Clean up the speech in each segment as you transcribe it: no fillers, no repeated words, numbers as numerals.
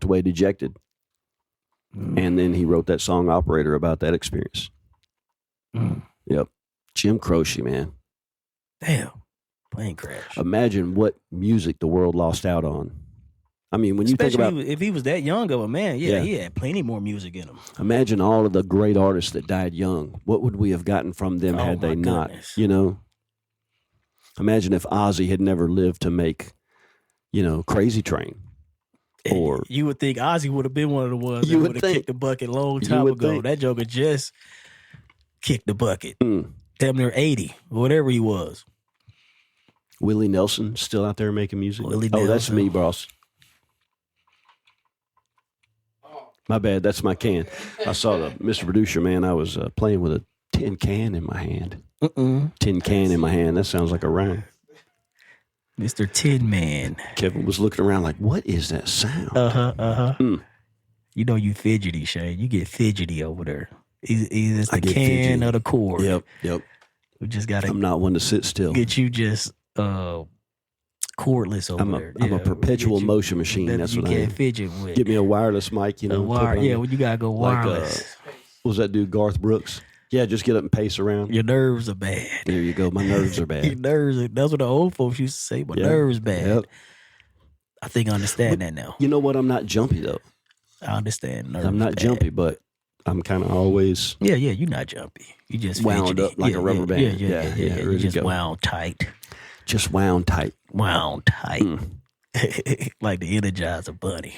away dejected. And then he wrote that song Operator about that experience. Yep. Jim Croce, man. Damn. Plane crash. Imagine what music the world lost out on. I mean, when you think about... if he was that young of a man, he had plenty more music in him. Imagine all of the great artists that died young. What would we have gotten from them had they not, you know? Imagine if Ozzy had never lived to make, Crazy Train. Or you would think Ozzy would have been one of the ones that would have kicked the bucket a long time ago. That joker just kicked the bucket. Damn near 80, or whatever he was. Willie Nelson still out there making music? Willie Nelson. Oh, that's me, boss. My bad, that's my can. I saw the Mr. Producer, man. I was playing with a tin can in my hand. Tin can in my hand. That sounds like a rhyme. Mr. Tin Man. Kevin was looking around like, what is that sound? You know you fidgety, Shane. You get fidgety over there. Either it's the can or the cord. Yep. We just got to... I'm not one to sit still. Get you just... cordless over there. I'm a perpetual motion machine. That's what I am. You can't fidget with. Give me a wireless mic, when you gotta go wireless. What was that dude, Garth Brooks? Yeah, just get up and pace around. Your nerves are bad. There you go. My nerves are bad. Your nerves. That's what the old folks used to say. My nerves bad. Yep. I think I understand that now. You know what? I'm not jumpy though. I understand. Nerves I'm not jumpy, but I'm kind of always. Yeah. You're not jumpy. You just wound up like a rubber band. Yeah. You just wound tight. Just wound tight. Wound tight. Like the Energizer Bunny.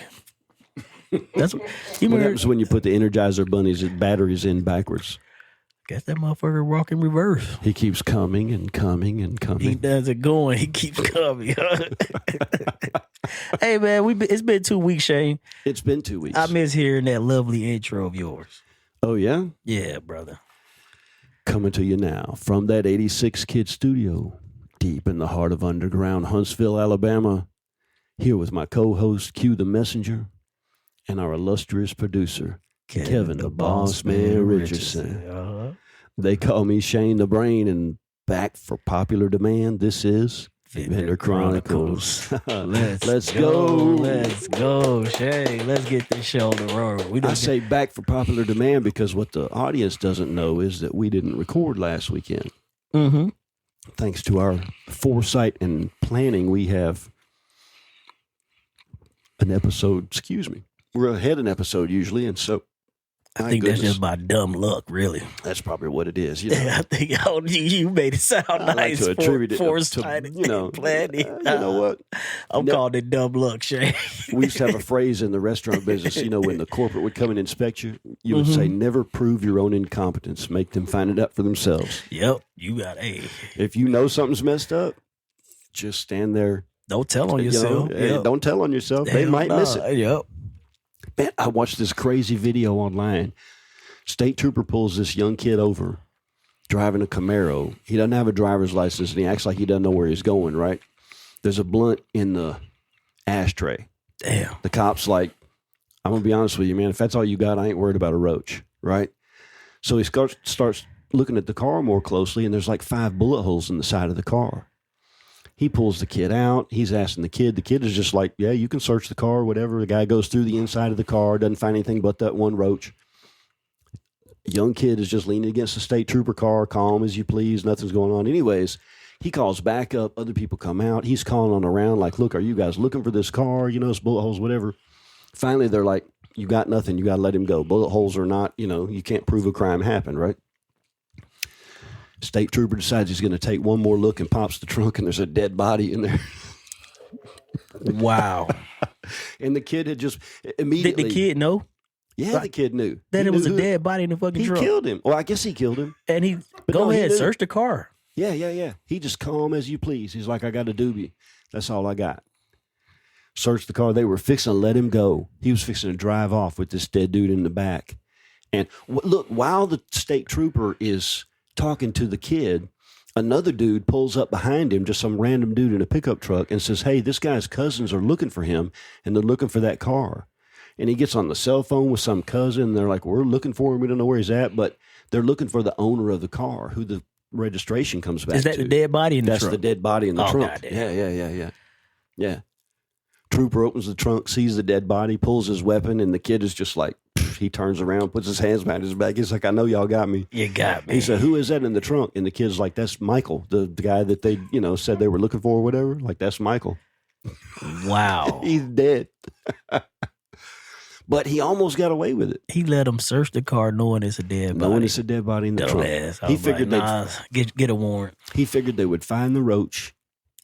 That's what happens when you put the Energizer Bunny's batteries in backwards. Guess that motherfucker walk in reverse. He keeps coming and coming and coming. He doesn't go and he keeps coming. Hey man, it's been 2 weeks, Shane. It's been 2 weeks. I miss hearing that lovely intro of yours. Oh yeah? Yeah, brother. Coming to you now from that 86 Kid studio. Deep in the heart of underground Huntsville, Alabama, here with my co-host, Q the Messenger, and our illustrious producer, Kevin the Boss Man Richardson. They call me Shane the Brain, and back for popular demand, this is Vendor Chronicles. Let's go. Let's go, Shane. Let's get this show on the road. I say back for popular demand because what the audience doesn't know is that we didn't record last weekend. Thanks to our foresight and planning, we have an episode, we're ahead an episode usually, and so I think that's just by dumb luck, really. That's probably what it is. I think you made it sound nice. Like to attribute it to planning. You know what? I'm calling it dumb luck, Shane. We used to have a phrase in the restaurant business, when the corporate would come and inspect you, you would say, never prove your own incompetence. Make them find it out for themselves. Yep. You got If you know something's messed up, just stand there. Don't tell on yourself. Don't tell on yourself. They might miss it. Yep. Man, I watched this crazy video online. State trooper pulls this young kid over, driving a Camaro. He doesn't have a driver's license, and he acts like he doesn't know where he's going, right? There's a blunt in the ashtray. Damn. The cop's like, I'm going to be honest with you, man. If that's all you got, I ain't worried about a roach, right? So he starts looking at the car more closely, and there's like 5 bullet holes in the side of the car. He pulls the kid out. He's asking the kid. The kid is just like, yeah, you can search the car, whatever. The guy goes through the inside of the car, doesn't find anything but that one roach. Young kid is just leaning against the state trooper car, calm as you please. Nothing's going on. Anyways, he calls back up. Other people come out. He's calling on around like, look, are you guys looking for this car? It's bullet holes, whatever. Finally, they're like, you got nothing. You got to let him go. Bullet holes are not, you can't prove a crime happened, right? State trooper decides he's going to take one more look and pops the trunk, and there's a dead body in there. Wow. And the kid had just immediately... Did the kid know? Yeah, the kid knew. That it was a dead body in the fucking trunk. He killed him. Well, I guess he killed him. And go ahead, search the car. Yeah. He just calm as you please. He's like, I got a doobie. That's all I got. Searched the car. They were fixing to let him go. He was fixing to drive off with this dead dude in the back. And look, while the state trooper is talking to the kid, another dude pulls up behind him, just some random dude in a pickup truck, and says, hey, this guy's cousins are looking for him, and they're looking for that car. And he gets on the cell phone with some cousin, and they're like, we're looking for him. We don't know where he's at, but they're looking for the owner of the car, who the registration comes back to. Is that the dead body in the trunk? That's the dead body in the trunk. Goddamn. Yeah. Trooper opens the trunk, sees the dead body, pulls his weapon, and the kid is just like, he turns around, puts his hands behind his back. He's like, I know y'all got me. You got me. He said, who is that in the trunk? And the kid's like, that's Michael, the guy that they, said they were looking for or whatever. Like, that's Michael. Wow. He's dead. But he almost got away with it. He let them search the car knowing it's a dead body. Knowing it's a dead body in the trunk. He figured get a warrant. He figured they would find the roach.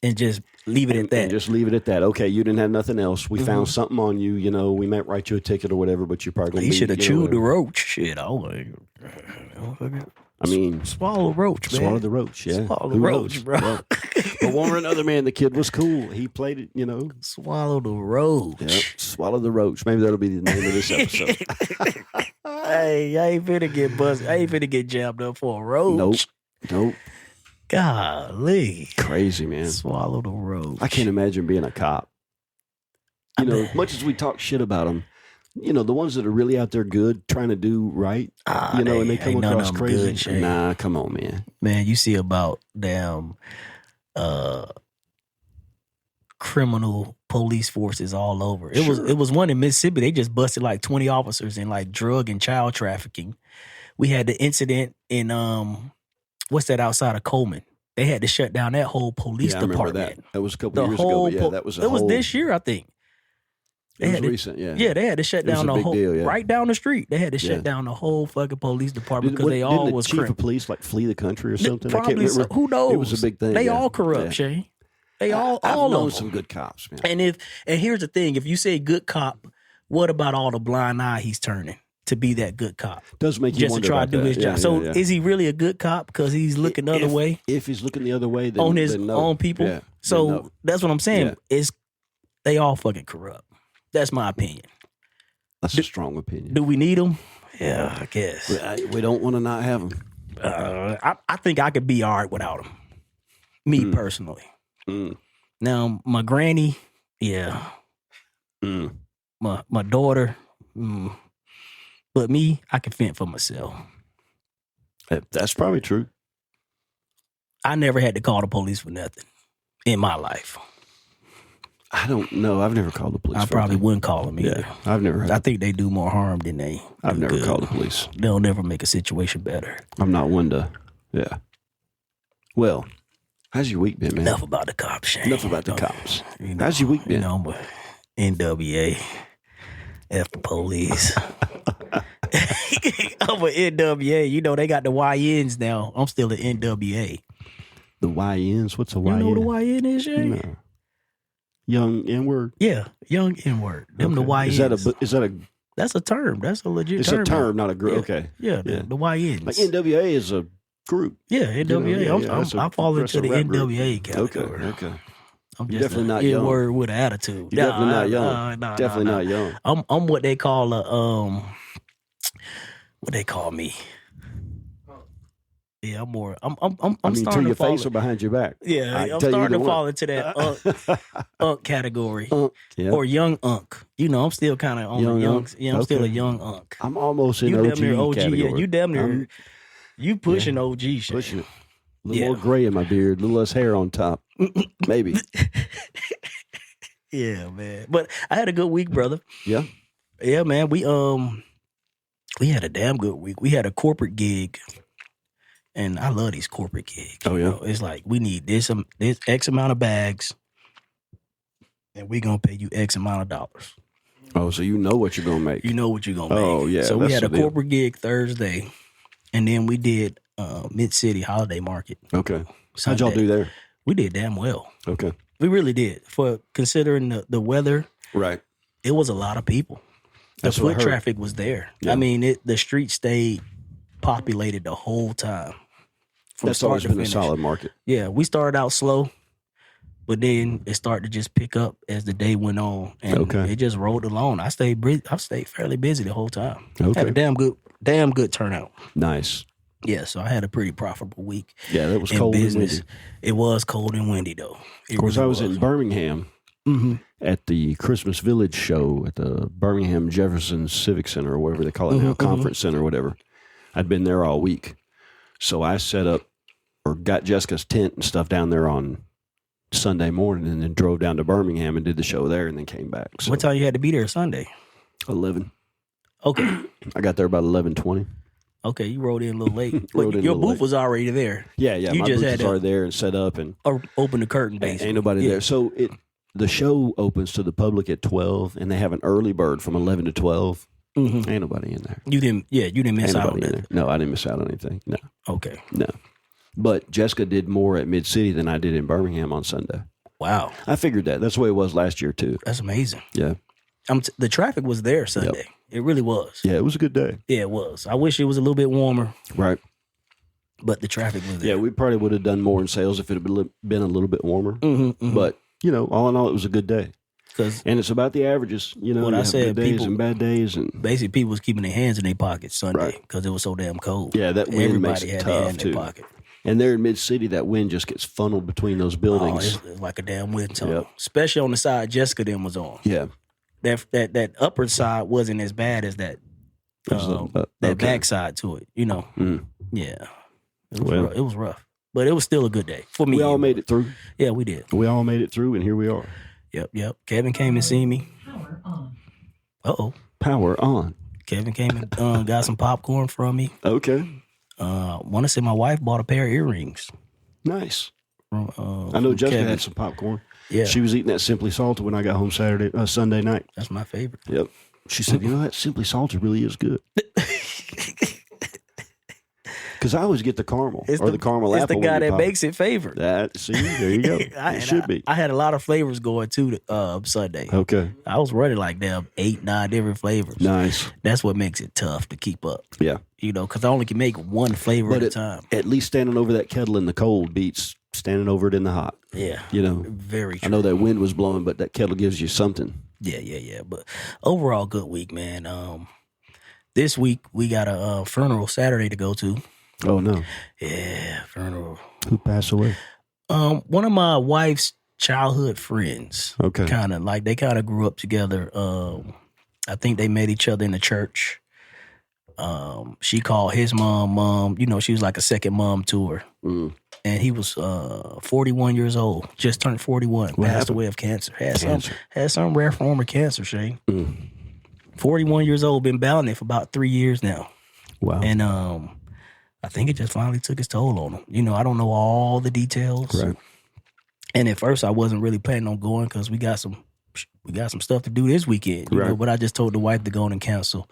And just leave it at that. And just leave it at that. Okay, you didn't have nothing else. We found something on you. We might write you a ticket or whatever, but you're probably going to be... He should have chewed the roach. Shit, I mean... Swallow roach, man. Swallow the roach, yeah. Swallow the roach, bro. Yeah. But one or another, man, the kid was cool. He played it, Swallow the roach. Yep. Swallow the roach. Maybe that'll be the name of this episode. Hey, I ain't finna get buzzed. I ain't finna get jammed up for a roach. Nope. Golly. Crazy, man. Swallow the roach. I can't imagine being a cop. As much as we talk shit about them, the ones that are really out there good, trying to do right, and they come across crazy. Good, nah, come on, man. Man, you see about damn criminal police forces all over. It was one in Mississippi. They just busted like 20 officers in like drug and child trafficking. We had the incident in what's that outside of Coleman? They had to shut down that whole police department. I remember that. That was a couple of years ago. But yeah, that was it was this year, I think. It was recent, yeah. Yeah, they had to shut down the whole deal, yeah. right down the street. They had to shut down the whole fucking police department because they all was chief of police like flee the country or something? Probably so. Who knows? It was a big thing. They all corrupt, Shane. They all known of some good cops, man. And here's the thing: if you say good cop, what about all the blind eye he's turning to be that good cop? Does make you just wonder to try about to do that. his job. So is he really a good cop because he's looking the other way? If he's looking the other way, then on his then no. own people. Yeah, so no. that's what I'm saying. Yeah. They all fucking corrupt. That's my opinion. That's a strong opinion. Do we need them? Yeah, I guess. We don't want to not have them. I think I could be all right without them. Me personally. Now, my granny, yeah. My daughter, but me, I can fend for myself. That's probably true. I never had to call the police for nothing in my life. I don't know. I've never called the police. I probably wouldn't call them either. Yeah, I've never. I think they do more harm than they. I've never called the police. They'll never make a situation better. I'm not one to. Yeah. Well, how's your week been, man? Enough about the cops, Shane. Enough about the cops. How's your week been? But NWA, F the police. I'm a NWA. They got the YNs now. I'm still an NWA. The YNs? What's a YN? You know what a YN is, Shane? No. Young N-word? Yeah, young N-word. Them the YNs. Is that a... That's a term. That's a legit term. It's a term, not a group. Yeah. Okay. Yeah, the YNs. Like NWA is a group. Yeah, NWA. I fall into the NWA category. Okay. I'm You're just definitely not N young. Word with an attitude. You're definitely not young. Definitely not young. I'm what they call what they call me. Yeah, I'm more. I'm starting to your fall face or behind your back. Yeah, I'm starting to fall into that unk category or young unk. I'm still kind of on the young. Yeah, I'm still a young unk. I'm almost in you OG damn near OG. category. Yeah, you damn near. You pushing OG shit. Pushing it. A little more gray in my beard, a little less hair on top. Maybe. Yeah, man. But I had a good week, brother. Yeah. Yeah, man. We had a damn good week. We had a corporate gig. And I love these corporate gigs. Oh, yeah. It's like, we need this X amount of bags, and we're going to pay you X amount of dollars. Oh, so you know what you're going to make. You know what you're going to make. Oh, yeah. So we had a corporate gig Thursday, and then we did Mid-City Holiday Market. Okay. Sunday. How'd y'all do there? We did damn well. Okay. We really did. For considering the weather, right? It was a lot of people. The foot traffic was there. Yeah. I mean, the street stayed populated the whole time. That's always been a solid market. Yeah, we started out slow, but then it started to just pick up as the day went on, and it just rolled along. I stayed fairly busy the whole time. Okay. Had a damn good turnout. Nice. Yeah, so I had a pretty profitable week. Yeah, that was cold and windy. It was cold and windy though. Of course, I was in Birmingham at the Christmas Village show at the Birmingham Jefferson Civic Center or whatever they call it now, Conference Center or whatever. I'd been there all week. So I set up or got Jessica's tent and stuff down there on Sunday morning and then drove down to Birmingham and did the show there and then came back. So What time you had to be there Sunday? 11. Okay. I got there about 11:20. Okay, you rode in a little late. Rode But in a your little booth late. was already there. Yeah. You My just booth had was to- already there and set up and Or open the curtain, basically. ain't nobody Yeah. there. So the show opens to the public at 12 and they have an early bird from 11 to 12. Mhm. Ain't nobody in there. You didn't miss Ain't out on nobody in that. there. No, I didn't miss out on anything. No. Okay. No. But Jessica did more at Mid-City than I did in Birmingham on Sunday. Wow. I figured that. That's the way it was last year, too. That's amazing. Yeah. The traffic was there Sunday. It really was. Yeah, it was a good day. Yeah, it was. I wish it was a little bit warmer, Right. but the traffic was there. Yeah, we probably would have done more in sales if it had been a little bit warmer. Mm-hmm. But, all in all, it was a good day. Because And it's about the averages. What you I have said, good days people- and bad days. And basically people was keeping their hands in their pockets Sunday Right. because it was so damn cold. yeah, that wind makes Everybody it had their hand tough, in their too. pocket. And there in Mid-City, that wind just gets funneled between those Oh, buildings. it's like a damn wind tunnel. Yep. Especially on the side Jessica then was on. Yeah. That upper side wasn't as bad as that that okay. back side to it. Mm. Yeah. It was, Well. rough. It was rough. But it was still a good day for me. We all made it through. Yeah, we did. We all made it through, and here we are. Yep. Kevin came and seen me. Uh-oh. Power on. Kevin came and got some popcorn from me. Okay. Want to say my wife bought a pair of earrings. Nice. From, I know from Jessica Kevin. had some popcorn. Yeah, She was eating that Simply Salted when I got home Sunday night. that's my favorite. Yep. She said, that Simply Salted really is good. Because I always get the caramel or the caramel It's apple. the guy when you that pop makes it favorite. See, there you go. It should be. I had a lot of flavors going too Sunday. Okay. I was running like damn 8-9 different flavors. Nice. That's what makes it tough to keep up. Yeah. Because I only can make one flavor But at a time. At least standing over that kettle in the cold beats standing over it in the hot. Yeah. Very true. I know that wind was blowing, but that kettle gives you something. Yeah. But overall, good week, man. This week we got a funeral Saturday to go to. Oh, no. Yeah, funeral. Who passed away? One of my wife's childhood friends. Okay. They kind of grew up together. I think they met each other in the church. She called his mom. She was like a second mom to her. Mm. And he was 41 years old, just turned 41, What passed happened? away of cancer. Cancer. Had some rare form of cancer, Shane. Mm. 41 years old, been battling it for about 3 years now. Wow. And I think it just finally took its toll on him. I don't know all the details. Right. And at first I wasn't really planning on going because we got some stuff to do this weekend. You know, Right. but I just told the wife to go on and cancel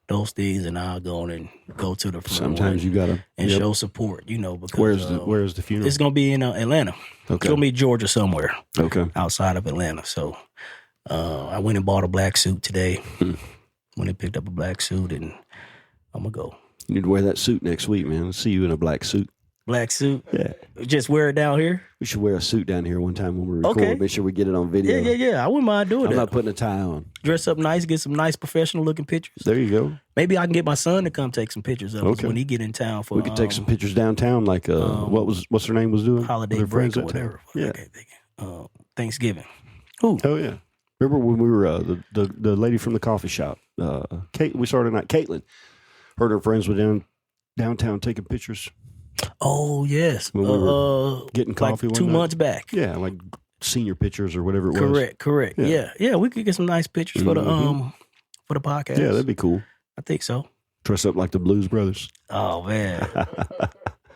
those things, and I'll go on and go to the funeral. Sometimes you gotta and show support. Because Where's the funeral? it's gonna be in Atlanta. Okay. It's gonna be Georgia somewhere Okay. outside of Atlanta. So I went and bought a black suit today. Went and picked up a black suit, and I'm gonna go. You need to wear that suit next week, man. Let's see you in a black suit. Black suit. Yeah. Just wear it down here. We should wear a suit down here one time when we record. Okay. Make sure we get it on video. Yeah. I wouldn't mind doing I'm that. not putting a tie on. Dress up nice, get some nice professional looking pictures. There you go. Maybe I can get my son to come take some pictures of us Okay. when he get in town for We could take some pictures downtown, like what's her name was doing? holiday With her break friends or that time. whatever. Yeah. I can't think. Thanksgiving. Who? Oh yeah. Remember when we were the lady from the coffee shop? Kate. We started night. Caitlin. Her and her friends were downtown taking pictures. Oh yes. When we were getting coffee like one 2 night. months back. Yeah, like senior pictures or whatever it was. Correct. Yeah. We could get some nice pictures for the podcast. Yeah, that'd be cool. I think so. Dress up like the Blues Brothers. Oh man.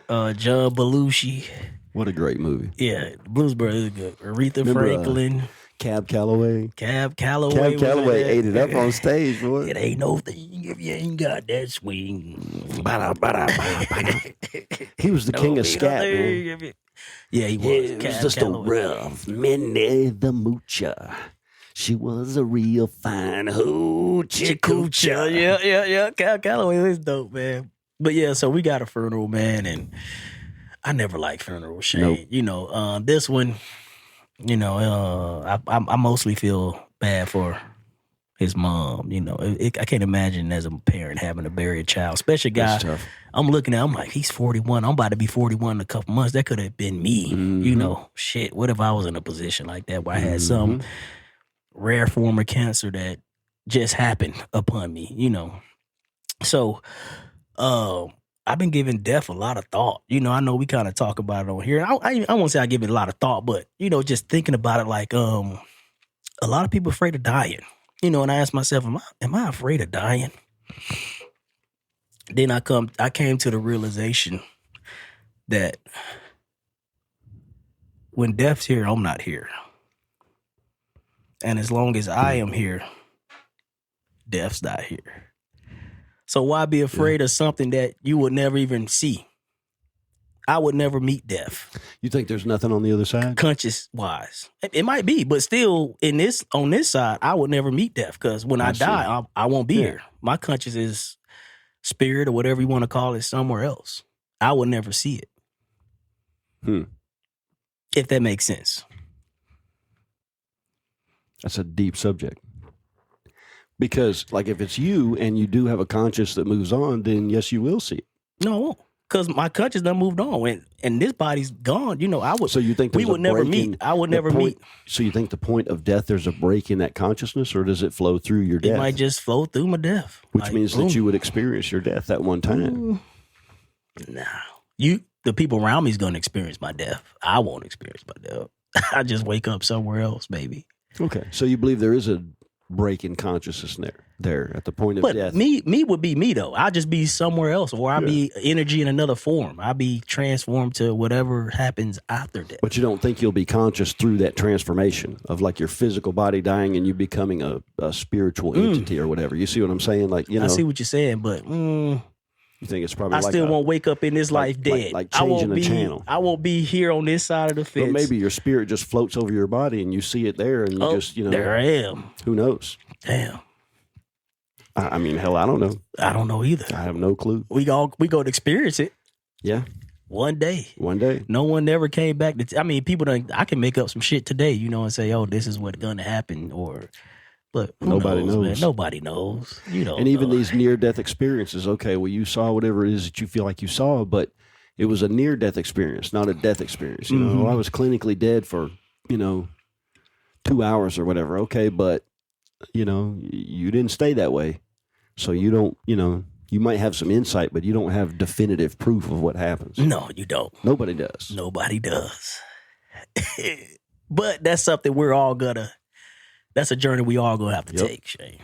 John Belushi. What a great movie. Yeah, the Blues Brothers is good. Aretha Remember, Franklin. Cab Calloway. Cab Calloway. Cab was Calloway in there. ate it up on stage, boy. It ain't no thing if you ain't got that swing. He was the king of scat, man. Yeah, he was. It was Cab just Calloway. a rough Minnie the Moocher. She was a real fine hoochie coocher. Yeah. Cab Calloway is dope, man. But yeah, so we got a funeral, man, and I never liked funerals, Shane. Nope. This one, I mostly feel bad for his mom. I can't imagine as a parent having to bury a child, especially a guy. That's tough. I'm looking at, I'm like, he's 41. I'm about to be 41 in a couple months. That could have been me. Mm-hmm. Shit, what if I was in a position like that where I had some rare form of cancer that just happened upon me, So I I've been giving death a lot of thought. You know, I know we kind of talk about it on here. I won't say I give it a lot of thought, but you know, just thinking about it, like a lot of people afraid of dying. You know, and I ask myself, am I afraid of dying? Then I came to the realization that when death's here, I'm not here. And as long as I am here, death's not here. So why be afraid of something that you would never even see? I would never meet death. You think there's nothing on the other side? Conscious wise. It might be, but still on this side, I would never meet death because when I die, I won't be here. My conscious is spirit or whatever you want to call it somewhere else. I would never see it. If that makes sense. That's a deep subject. Because, like, if it's you and you do have a conscience that moves on, then yes, you will see it. No, I won't. Because my conscience done moved on, and this body's gone. You know, I would. So you think we would never meet? I would never meet. So you think the point of death, there's a break in that consciousness, or does it flow through your death? It might just flow through my death, which means that you would experience your death at one time. Nah, the people around me is going to experience my death. I won't experience my death. I just wake up somewhere else, baby. Okay, so you believe there is a break in consciousness there at the point of death. Me would be me though. I'll just be somewhere else, or I'll be energy in another form. I'll be transformed to whatever happens after death. But you don't think you'll be conscious through that transformation of like your physical body dying and you becoming a spiritual entity or whatever. You see what I'm saying? Like, you know, I see what you're saying, but you think it's probably I still won't wake up in this life dead. Like changing the channel. I won't be here on this side of the fence. But maybe your spirit just floats over your body and you see it there and you just, you know. There I am. Who knows? Damn. I mean, hell, I don't know. I don't know either. I have no clue. We go to experience it. Yeah. One day. No one never came back to I mean, I can make up some shit today, you know, and say, oh, this is what's gonna happen, but nobody knows. Man. Nobody knows. You know. And even these near-death experiences, okay, well, you saw whatever it is that you feel like you saw, but it was a near-death experience, not a death experience. You know, I was clinically dead for, 2 hours or whatever. Okay, but, you didn't stay that way. So you don't, you might have some insight, but you don't have definitive proof of what happens. No, you don't. Nobody does. Nobody does. But that's something that's a journey we all gonna have to take, Shane.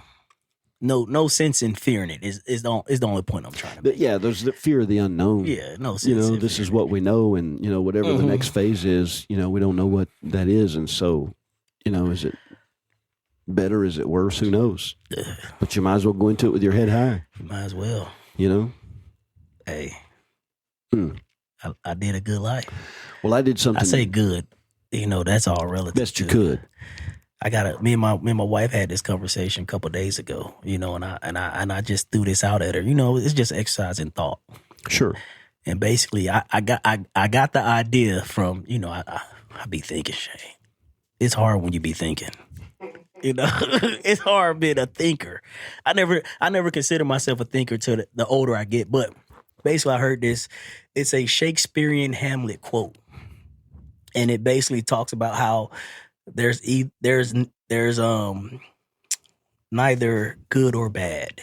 No sense in fearing it is the only point I'm trying to make. Yeah, there's the fear of the unknown. Yeah, no sense. This is what we know, and whatever the next phase is, we don't know what that is, and so, is it better? Is it worse? Who knows? But you might as well go into it with your head high. You might as well. Hey, I did a good life. Well, I did something. I say good. That's all relative. Best you could. Me and my wife had this conversation a couple of days ago, and I just threw this out at her. It's just exercise in thought. Sure. And basically, I got the idea from I be thinking, Shane. It's hard when you be thinking. It's hard being a thinker. I never consider myself a thinker till the older I get. But basically, I heard this. It's a Shakespearean Hamlet quote, and it basically talks about how there's neither good or bad.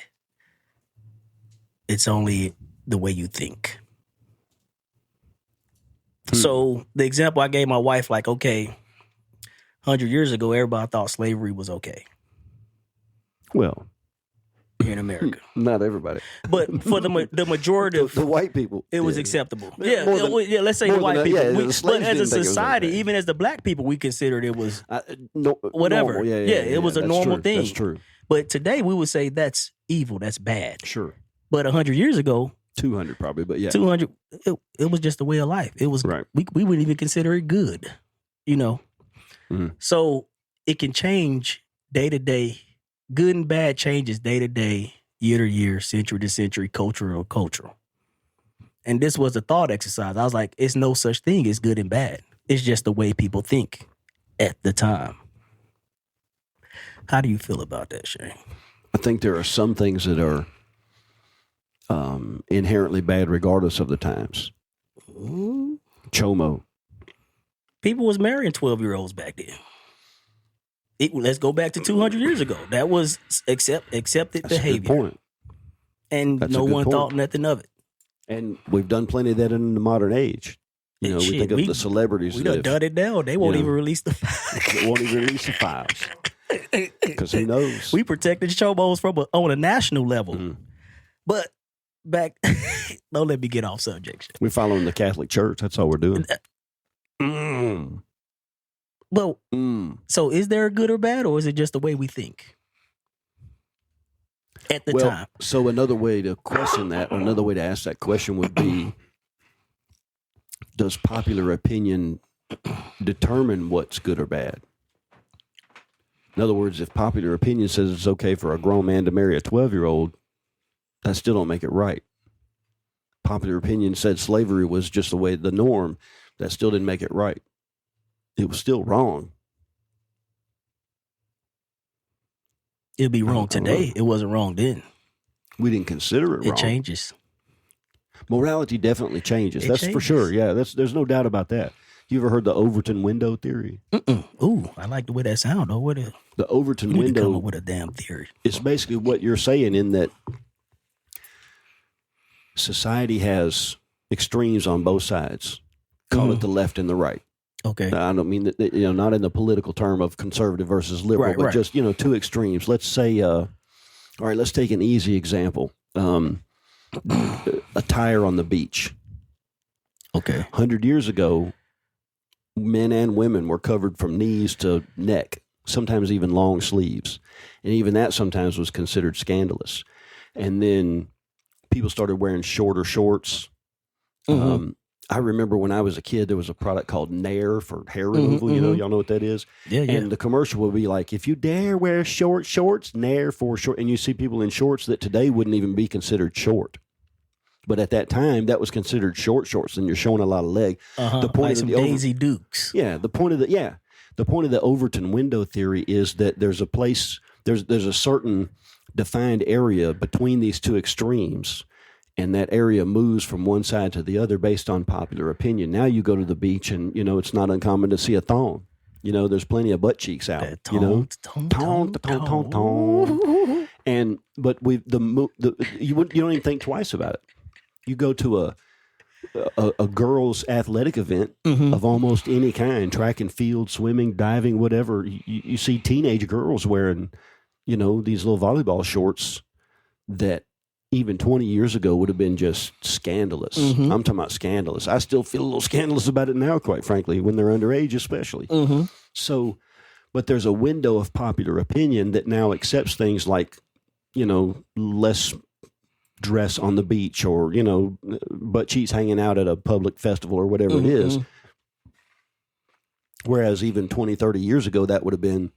It's only the way you think. So the example I gave my wife, like, okay, 100 years ago, everybody thought slavery was okay. Well, here in America, not everybody, but for the majority of the white people, it was acceptable. Let's say the white people. But as a society, even as the black people, we considered it was whatever. Normal. It was a normal thing. That's true. But today we would say that's evil, that's bad. Sure. But 100 years ago, 200 probably, but 200, it was just a way of life. It was right. We wouldn't even consider it good, So it can change day to day. Good and bad changes day to day, year to year, century to century, culture to culture. And this was a thought exercise. I was like, it's no such thing as good and bad. It's just the way people think at the time. How do you feel about that, Shane? I think there are some things that are inherently bad regardless of the times. Chomo. People was marrying 12-year-olds back then. Let's go back to 200 years ago. That was accepted behavior. That's a good point. And no one thought nothing of it. And we've done plenty of that in the modern age. You know, we think of the celebrities. We done it now. They won't even release the files. They won't even release the files. Because who knows? We protected showboats on a national level. Mm-hmm. But back, don't let me get off subject. We're following the Catholic Church. That's all we're doing. Well, so is there a good or bad, or is it just the way we think at the time? So another way to question that, or another way to ask that question would be, does popular opinion determine what's good or bad? In other words, if popular opinion says it's okay for a grown man to marry a 12-year-old, that still don't make it right. Popular opinion said slavery was just the norm. That still didn't make it right. It was still wrong. It'd be wrong today. It wasn't wrong then. We didn't consider it wrong. It changes. Morality definitely changes. That's for sure. Yeah, there's no doubt about that. You ever heard the Overton Window theory? Ooh, I like the way that sounds. Though, the Overton Window come up with a damn theory. It's basically what you're saying, in that society has extremes on both sides. Call it the left and the right. Okay. Now, I don't mean that, not in the political term of conservative versus liberal, but just, two extremes. Let's say, all right, let's take an easy example. A tire on the beach. Okay. 100 years ago, men and women were covered from knees to neck, sometimes even long sleeves. And even that sometimes was considered scandalous. And then people started wearing shorter shorts. I remember when I was a kid, there was a product called Nair for hair removal. Y'all know what that is? Yeah. And the commercial would be like, if you dare wear short shorts, Nair for short. And you see people in shorts that today wouldn't even be considered short. But at that time, that was considered short shorts, and you're showing a lot of leg. The point like of the Daisy Dukes. Yeah, the point of the Overton Window theory is that there's a place, there's a certain defined area between these two extremes, and that area moves from one side to the other based on popular opinion. Now you go to the beach, and it's not uncommon to see a thong. There's plenty of butt cheeks out. Tong. And but you don't even think twice about it. You go to a girls' athletic event of almost any kind, track and field, swimming, diving, whatever. You see teenage girls wearing, these little volleyball shorts that even 20 years ago would have been just scandalous. I'm talking about scandalous. I still feel a little scandalous about it now, quite frankly, when they're underage especially. So, but there's a window of popular opinion that now accepts things like, less dress on the beach, or, butt cheeks hanging out at a public festival or whatever it is. Whereas even 20, 30 years ago, that would have been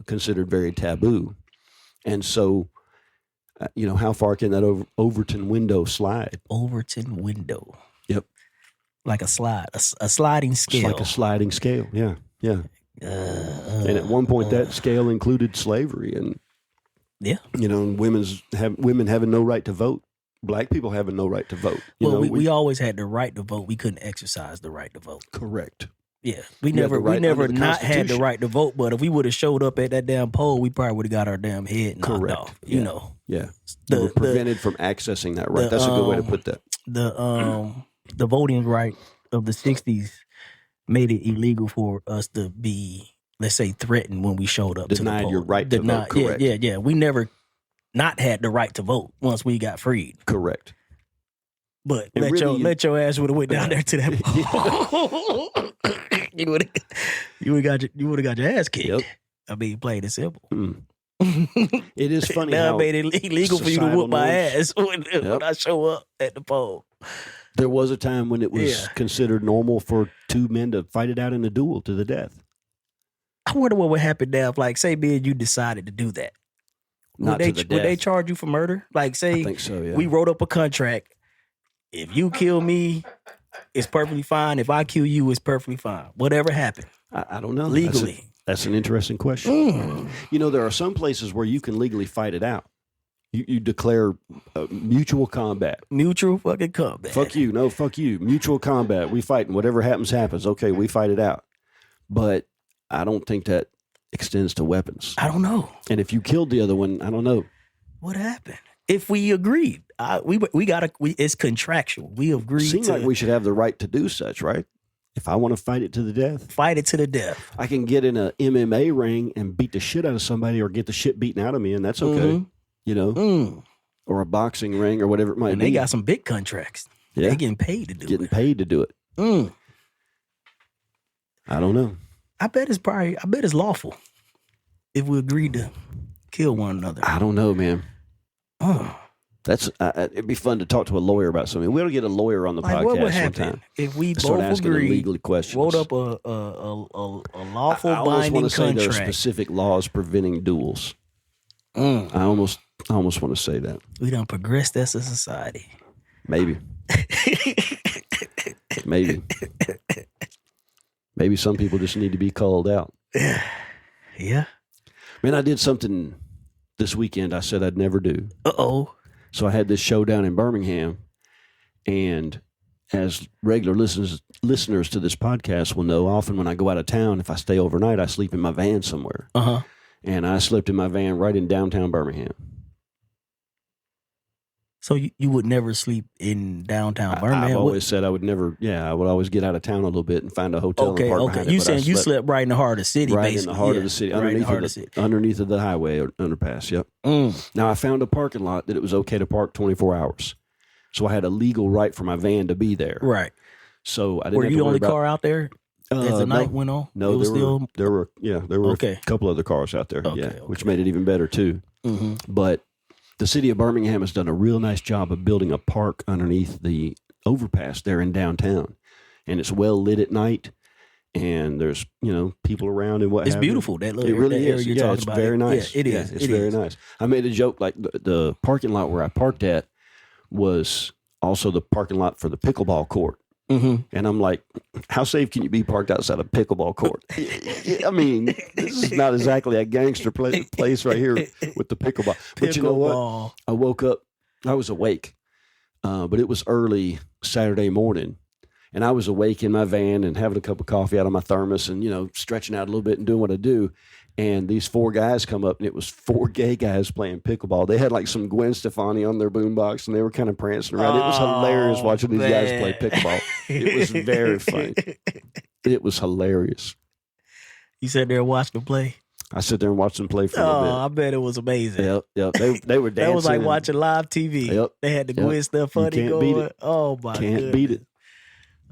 considered very taboo. And so, how far can that Overton Window slide? Overton Window. Yep. Like a slide, a sliding scale. It's like a sliding scale, yeah. And at one point, that scale included slavery, and women having no right to vote, black people having no right to vote. We always had the right to vote. We couldn't exercise the right to vote. Correct. Yeah, we never not had the right to vote. But if we would have showed up at that damn poll, we probably would have got our damn head knocked off. Yeah, we were prevented from accessing that right. That's a good way to put that. The voting right of the 60s made it illegal for us to be, let's say, threatened when we showed up. Denied to the your right to vote. Correct. Yeah. We never not had the right to vote once we got freed. Correct. But let your ass would have went down there to that poll. you would have got your ass kicked. Yep. I mean, plain and simple. It is funny now how I made it illegal for you to whoop my ass when I show up at the poll. There was a time when it was considered normal for two men to fight it out in a duel to the death. I wonder what would happen now if, like, say, me and you decided to do that. Would they charge you for murder? Like, say, I think so, yeah. We wrote up a contract. If you kill me, it's perfectly fine. If I kill you, it's perfectly fine. Whatever happened. I don't know. Legally. That's an interesting question. There are some places where you can legally fight it out. You declare mutual combat. Mutual fucking combat. Fuck you. No, fuck you. Mutual combat. We fight, and whatever happens, happens. Okay, we fight it out. But I don't think that extends to weapons. I don't know. And if you killed the other one, I don't know. What happened? If we agreed. It's contractual. We agreed. Seems like we should have the right to do such, right? If I want to fight it to the death, fight it to the death. I can get in a MMA ring and beat the shit out of somebody, or get the shit beaten out of me, and that's okay. You know, or a boxing ring or whatever it might be. They got some big contracts. Yeah, they getting paid to do it. Getting paid to do it. I don't know. I bet it's lawful if we agree to kill one another. I don't know, man. That's it'd be fun to talk to a lawyer about something. We'll get a lawyer on the podcast what would one happen time. if we start both asking agree, legally questions. wrote up a lawful I almost binding want to say contract. there are specific laws preventing duels. I almost want to say that. We done progressed as a society. Maybe. Maybe some people just need to be called out. Yeah. Man, I did something this weekend I said I'd never do. Uh-oh. So I had this show down in Birmingham, and as regular listeners to this podcast will know, often when I go out of town, if I stay overnight, I sleep in my van somewhere. And I slept in my van right in downtown Birmingham. So you would never sleep in downtown Birmingham? I've always said I would never, I would always get out of town a little bit and find a hotel and park behind it. You saying you slept right in the heart of the city, right basically. in the heart of the city, underneath of the highway or underpass, yep. Now, I found a parking lot that it was okay to park 24 hours. So I had a legal right for my van to be there. Right. So I didn't Were have you to the worry only about, car out there as the night went on? No, there were okay. a couple other cars out there, okay. Which made it even better too. But the city of Birmingham has done a real nice job of building a park underneath the overpass there in downtown. And it's well lit at night. And there's, people around and what It's have beautiful, you. that little It really area is. you're talking it's about. very nice. Yeah, it is. It's very nice. I made a joke like the parking lot where I parked at was also the parking lot for the pickleball court. And I'm like, how safe can you be parked outside a pickleball court? I mean, this is not exactly a gangster place right here with the pickleball. But you know what? I woke up, I was awake, but it was early Saturday morning. And I was awake in my van and having a cup of coffee out of my thermos and, stretching out a little bit and doing what I do. And these 4 guys come up, and it was 4 gay guys playing pickleball. They had like some Gwen Stefani on their boombox, and they were kind of prancing around. It was hilarious watching these guys play pickleball. It was very funny. It was hilarious. You sat there and watched them play? I sat there and watched them play for a little bit. I bet it was amazing. Yep. They were dancing. That was like watching live TV. Yep. They had the Gwen Stefani going. Beat it. Oh, my God. Can't beat it.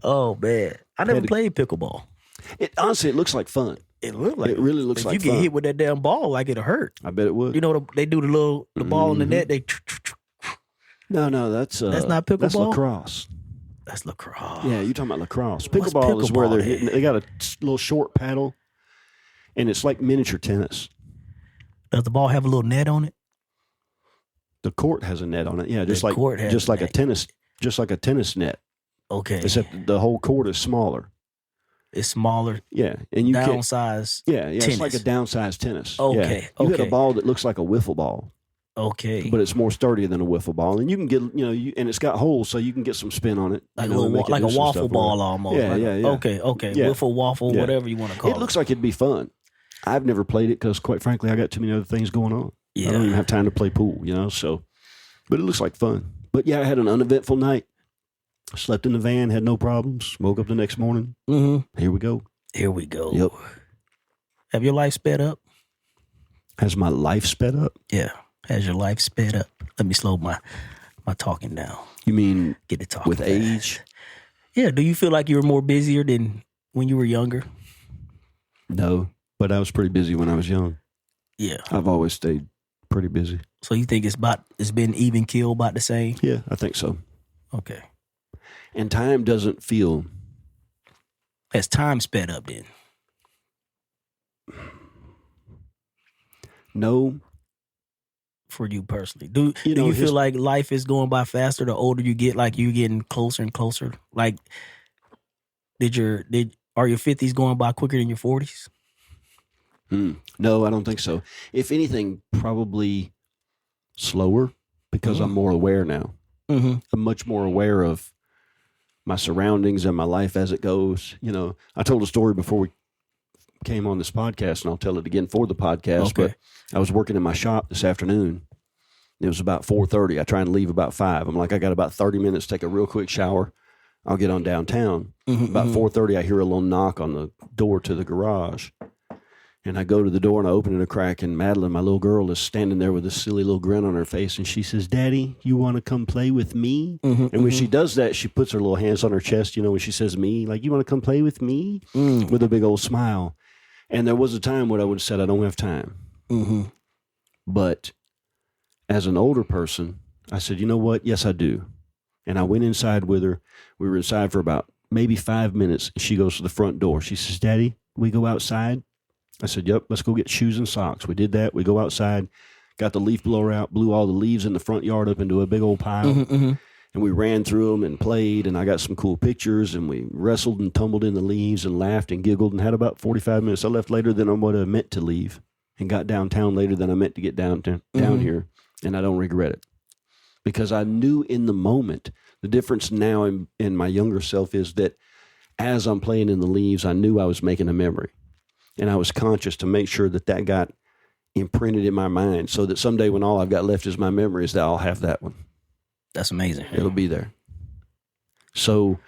Oh, man. I never played pickleball. Honestly, it looks like fun. It looked like it really looks like fun. If you get hit with that damn ball, like it'll hurt. I bet it would. They do the ball in the net. They No, that's not pickleball. That's lacrosse. That's lacrosse. Yeah, you're talking about lacrosse. Pickleball is where they're hitting. They got a little short paddle, and it's like miniature tennis. Does the ball have a little net on it? The court has a net on it. Yeah, just like a tennis net. Okay. Except the whole court is smaller. It's smaller. Yeah, and you downsized. Yeah, tennis. It's like a downsized tennis. Okay. You got a ball that looks like a wiffle ball. Okay. But it's more sturdy than a wiffle ball, and you can get and it's got holes, so you can get some spin on it, like a waffle ball almost. Yeah. Okay. Yeah. Wiffle, waffle, whatever you want to call it. It looks like it'd be fun. I've never played it because, quite frankly, I got too many other things going on. Yeah. I don't even have time to play pool, So, but it looks like fun. But yeah, I had an uneventful night. Slept in the van, had no problems. Woke up the next morning. Here we go. Yep. Have your life sped up? Has my life sped up? Yeah. Has your life sped up? Let me slow my talking down. You mean get to talking with fast. age? Yeah. Do you feel like you were more busier than when you were younger? No, but I was pretty busy when I was young. Yeah. I've always stayed pretty busy. So you think it's been even keel about the same? Yeah, I think so. Okay. And time doesn't feel... Has time sped up then? No. For you personally. Do you feel like life is going by faster the older you get, like you're getting closer and closer? Like, are your 50s going by quicker than your 40s? No, I don't think so. If anything, probably slower because I'm more aware now. I'm much more aware of my surroundings and my life as it goes. I told a story before we came on this podcast, and I'll tell it again for the podcast. Okay. But I was working in my shop this afternoon, It was about 4:30. I try and leave about 5. I'm like, I got about 30 minutes, take a real quick shower. I'll get on downtown. About 4:30, I hear a little knock on the door to the garage. And I go to the door and I open it a crack, and Madeline, my little girl, is standing there with a silly little grin on her face. And she says, Daddy, you want to come play with me? And when she does that, she puts her little hands on her chest, when she says me, like, you want to come play with me? With a big old smile. And there was a time when I would have said, I don't have time. But as an older person, I said, you know what? Yes, I do. And I went inside with her. We were inside for about maybe 5 minutes. She goes to the front door. She says, Daddy, we go outside? I said, yep, let's go get shoes and socks. We did that. We go outside, got the leaf blower out, blew all the leaves in the front yard up into a big old pile. And we ran through them and played, and I got some cool pictures, and we wrestled and tumbled in the leaves and laughed and giggled and had about 45 minutes. I left later than I would have meant to leave and got downtown later than I meant to get down here, and I don't regret it. Because I knew in the moment, the difference now in my younger self is that as I'm playing in the leaves, I knew I was making a memory. And I was conscious to make sure that got imprinted in my mind so that someday when all I've got left is my memories, that I'll have that one. That's amazing. It'll be there. So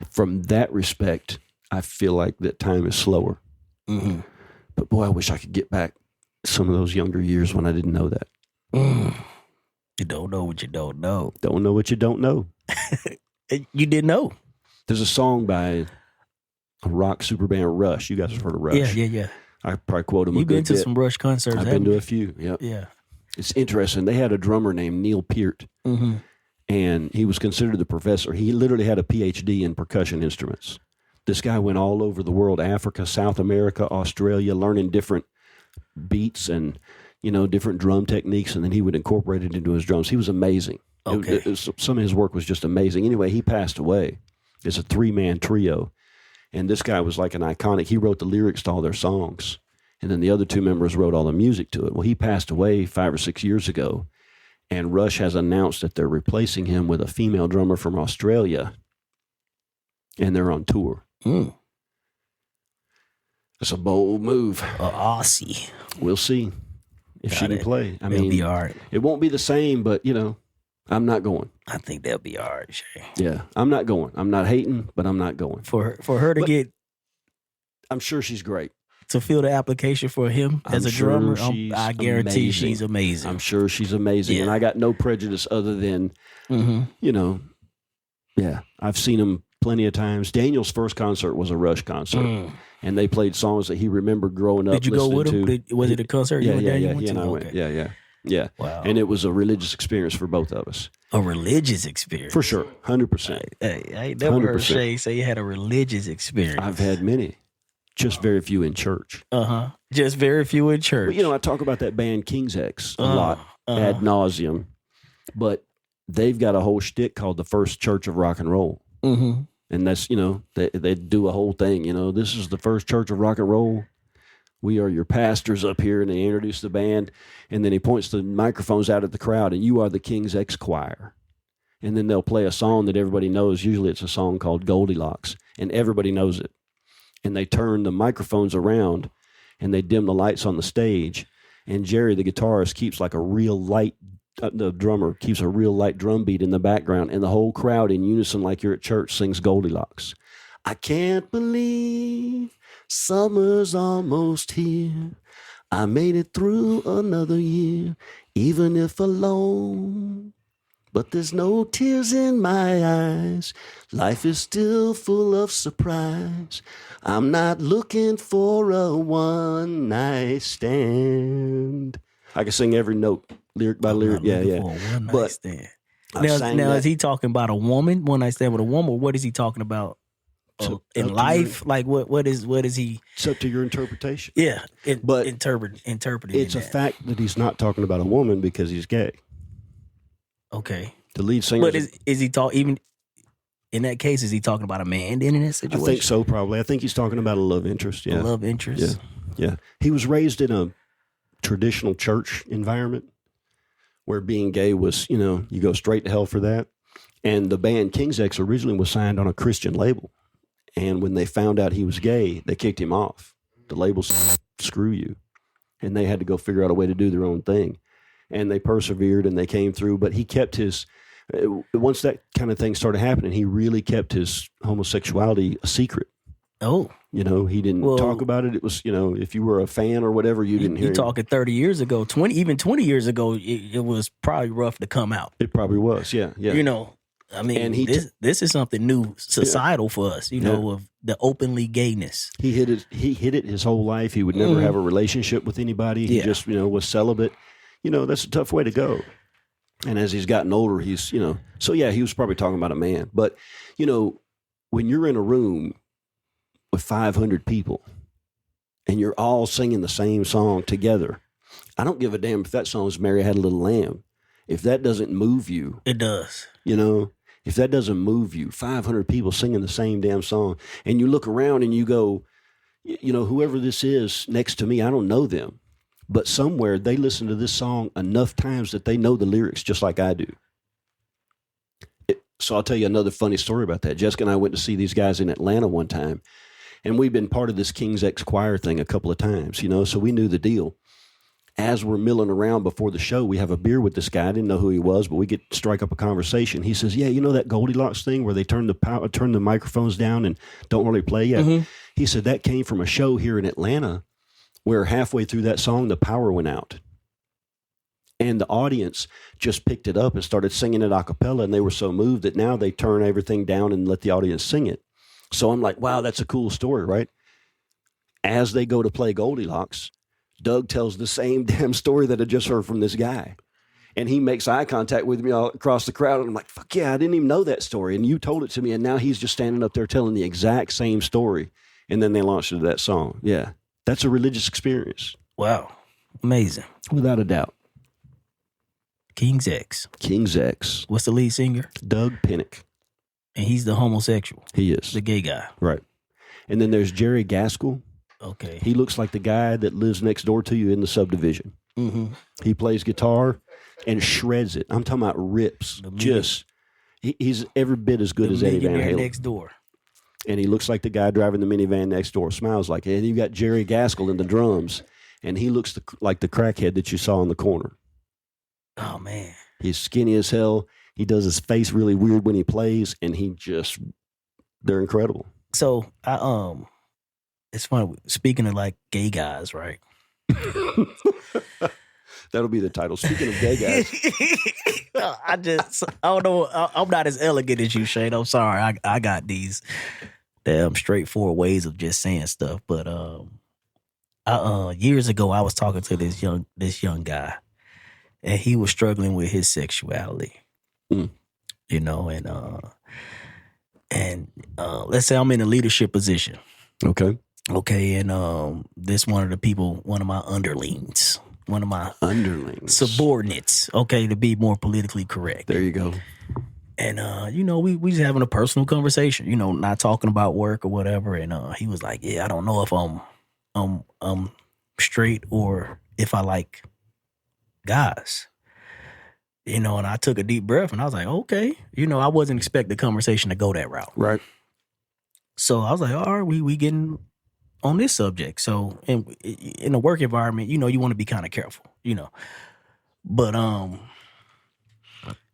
from that respect, I feel like that time is slower. But boy, I wish I could get back some of those younger years when I didn't know that. You don't know what you don't know. Don't know what you don't know. You didn't know. There's a song by a rock super band, Rush. You guys have heard of Rush? Yeah. I probably quote them. You've been to some Rush concerts. I've been to a few. Yep. Yeah. It's interesting. They had a drummer named Neil Peart, and he was considered the professor. He literally had a PhD in percussion instruments. This guy went all over the world, Africa, South America, Australia, learning different beats and different drum techniques, and then he would incorporate it into his drums. He was amazing. Okay. Some of his work was just amazing. Anyway, he passed away. It's a 3-man trio. And this guy was like an iconic. He wrote the lyrics to all their songs. And then the other 2 members wrote all the music to it. Well, he passed away 5 or 6 years ago. And Rush has announced that they're replacing him with a female drummer from Australia. And they're on tour. That's a bold move. Aussie. We'll see if she can play. I mean, it'll be all right. It won't be the same, but, I'm not going. I think they'll be all right, Shay. Yeah, I'm not going. I'm not hating, but I'm not going. For her to get... I'm sure she's great. To fill the application for him as a drummer, I guarantee amazing. She's amazing. I'm sure she's amazing. Yeah. And I got no prejudice other than, I've seen him plenty of times. Daniel's first concert was a Rush concert. And they played songs that he remembered growing up. Did you go with him? Was it a concert? Yeah, Daniel he and I went. Yeah. Wow. And it was a religious experience for both of us. A religious experience? For sure. 100%. Hey, I ain't never heard Shay say you had a religious experience. I've had many. Just very few in church. Just very few in church. Well, I talk about that band King's X a lot, ad nauseum. But they've got a whole shtick called the First Church of Rock and Roll. And that's, they do a whole thing. This is the First Church of Rock and Roll. We are your pastors up here, and they introduce the band, and then he points the microphones out at the crowd, and you are the King's X Choir. And then they'll play a song that everybody knows. Usually it's a song called Goldilocks, and everybody knows it. And they turn the microphones around, and they dim the lights on the stage, and Jerry, the guitarist, keeps like a real light, the drummer keeps a real light drum beat in the background, and the whole crowd in unison like you're at church sings Goldilocks. I can't believe summer's almost here. I made it through another year, even if alone. But there's no tears in my eyes. Life is still full of surprise. I'm not looking for a one-night stand. I can sing every note, lyric by lyric. Yeah. But stand. Now is he talking about a woman, one-night stand with a woman, or what is he talking about? In life, like what is he? It's up to your interpretation. Yeah, but interpreting. It's a fact that he's not talking about a woman because he's gay. Okay, the lead singer. But is he even in that case? Is he talking about a man then in that situation? I think so. Probably. I think he's talking about a love interest. Yeah, a love interest. Yeah. He was raised in a traditional church environment where being gay was, you go straight to hell for that. And the band King's X originally was signed on a Christian label. And when they found out he was gay, they kicked him off. The label said, screw you. And they had to go figure out a way to do their own thing. and they persevered and they came through. But he kept his, once that kind of thing started happening, he really kept his homosexuality a secret. Oh. You know, he didn't talk about it. It was, you know, if you were a fan or whatever, you didn't hear. You're talking 30 years ago, 20 years ago, it was probably rough to come out. It probably was, yeah. You know, I mean, and this is something new, societal for us, you know, of the openly gayness. He hid it his whole life. He would never have a relationship with anybody. He just, you know, was celibate. You know, that's a tough way to go. And as he's gotten older, he's, you know, so yeah, he was probably talking about a man. But, you know, when you're in a room with 500 people and you're all singing the same song together, I don't give a damn if that song is Mary Had a Little Lamb. If that doesn't move you. It does. You know, if that doesn't move you, 500 people singing the same damn song, and you look around and you go, you know, whoever this is next to me, I don't know them. But somewhere they listen to this song enough times that they know the lyrics just like I do. So I'll tell you another funny story about that. Jessica and I went to see these guys in Atlanta one time, and we've been part of this King's X choir thing a couple of times, you know, so we knew the deal. As we're milling around before the show, we have a beer with this guy. I didn't know who he was, but we strike up a conversation. He says, yeah, you know that Goldilocks thing where they turn the microphones down and don't really play yet? Mm-hmm. He said that came from a show here in Atlanta where halfway through that song, the power went out. And the audience just picked it up and started singing it a cappella, and they were so moved that now they turn everything down and let the audience sing it. So I'm like, wow, that's a cool story, right? As they go to play Goldilocks, Doug tells the same damn story that I just heard from this guy. And he makes eye contact with me all across the crowd. And I'm like, fuck yeah, I didn't even know that story. And you told it to me. And now he's just standing up there telling the exact same story. And then they launched into that song. Yeah. That's a religious experience. Wow. Amazing. Without a doubt. King's X. King's X. What's the lead singer? Doug Pinnick. And he's the homosexual. He is. The gay guy. Right. And then there's Jerry Gaskell. Okay. He looks like the guy that lives next door to you in the subdivision. Mm-hmm. He plays guitar and shreds it. I'm talking about rips. He's every bit as good as Eddie Van Halen. Next door. And he looks like the guy driving the minivan next door. Smiles like it. And you got Jerry Gaskell in the drums, and he looks like the crackhead that you saw in the corner. Oh, man. He's skinny as hell. He does his face really weird when he plays, and they're incredible. So, it's funny, speaking of like gay guys, right? That'll be the title. Speaking of gay guys. I don't know. I'm not as elegant as you, Shane. I'm sorry. I got these damn straightforward ways of just saying stuff. But years ago, I was talking to this young guy, and he was struggling with his sexuality. You know, and let's say I'm in a leadership position. Okay, and this one of my underlings, one of my subordinates, okay, to be more politically correct. There you go. And you know, we just having a personal conversation, you know, not talking about work or whatever. And he was like, yeah, I don't know if I'm straight or if I like guys. You know, and I took a deep breath and I was like, okay. You know, I wasn't expecting the conversation to go that route. Right. So I was like, all right, we getting on this subject. So in a work environment, you know, you want to be kind of careful, you know. But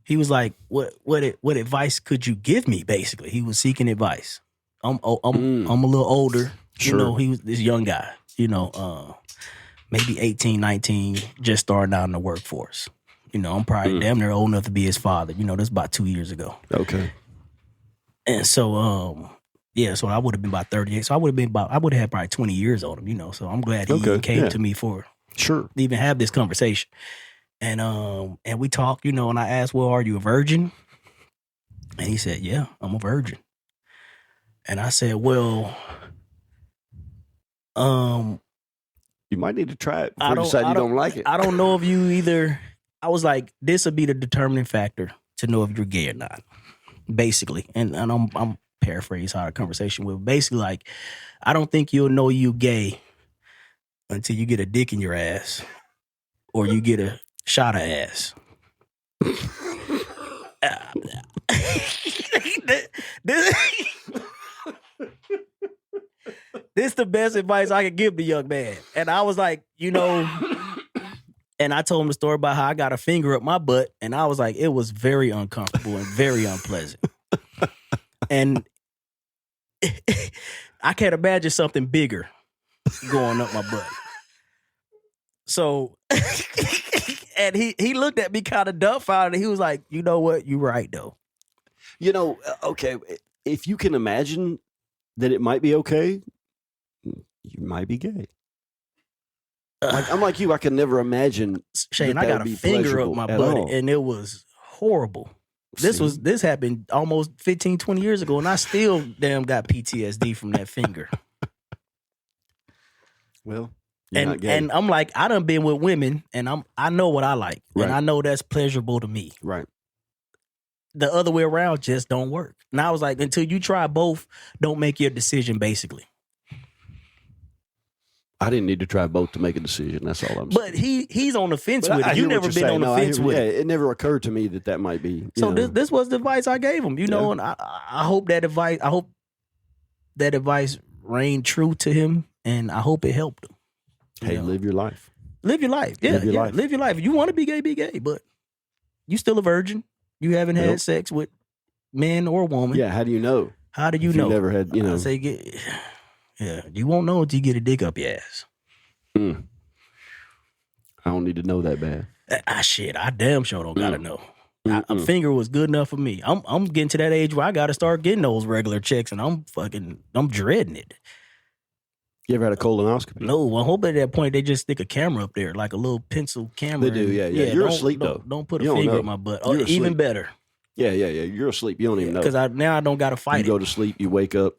he was like, what advice could you give me? Basically, he was seeking advice. I'm a little older, you know. He was this young guy, you know, maybe 18, 19, just starting out in the workforce. You know, I'm probably damn near old enough to be his father. You know, this is about 2 years ago. Okay. And so, yeah, so I would have been about 38. So I would have had probably 20 years on him, you know. So I'm glad he came to me for to even have this conversation. And we talked, you know, and I asked, well, are you a virgin? And he said, yeah, I'm a virgin. And I said, well, you might need to try it before you decide you don't like it. I don't know if you either. I was like, this would be the determining factor to know if you're gay or not, basically. And I'm paraphrase how the conversation went. Basically, like, I don't think you'll know you gay until you get a dick in your ass or you get a shot of ass. This is the best advice I could give the young man. And I was like, you know, And I told him the story about how I got a finger up my butt, and I was like, it was very uncomfortable and very unpleasant. And I can't imagine something bigger going up my butt. So, and he looked at me kind of dumbfounded. He was like, you know what? You're right, though. You know, okay, if you can imagine that it might be okay, you might be gay. Like, I'm like you, I can never imagine. Shane, I got a finger up my butt, and it was horrible. This happened almost 15, 20 years ago, and I still damn got PTSD from that finger. Well, and I'm like, I done been with women, and I know what I like, right. And I know that's pleasurable to me. Right. The other way around just don't work. And I was like, until you try both, don't make your decision, basically. I didn't need to try both to make a decision. That's all I'm saying. But he's on the fence with it. You never been on the fence with it. It never occurred to me that might be. So this was the advice I gave him, you know, and I hope that advice rang true to him, and I hope it helped him. Hey, live your life. Live your life. Yeah, live your life. If you want to be gay, but you still a virgin. You haven't had sex with man or woman. Yeah, how do you know? How do you know? You never had, I say, you won't know until you get a dick up your ass. I don't need to know that bad. Shit, I damn sure don't gotta know. A finger was good enough for me. I'm getting to that age where I gotta start getting those regular checks, and I'm dreading it. You ever had a colonoscopy? No, I hope at that point they just stick a camera up there, like a little pencil camera. They do, yeah. You're asleep though. Don't put a finger up my butt. Oh, even better. Yeah. You're asleep. You don't even know. Because now I don't gotta fight it. You go to sleep. You wake up.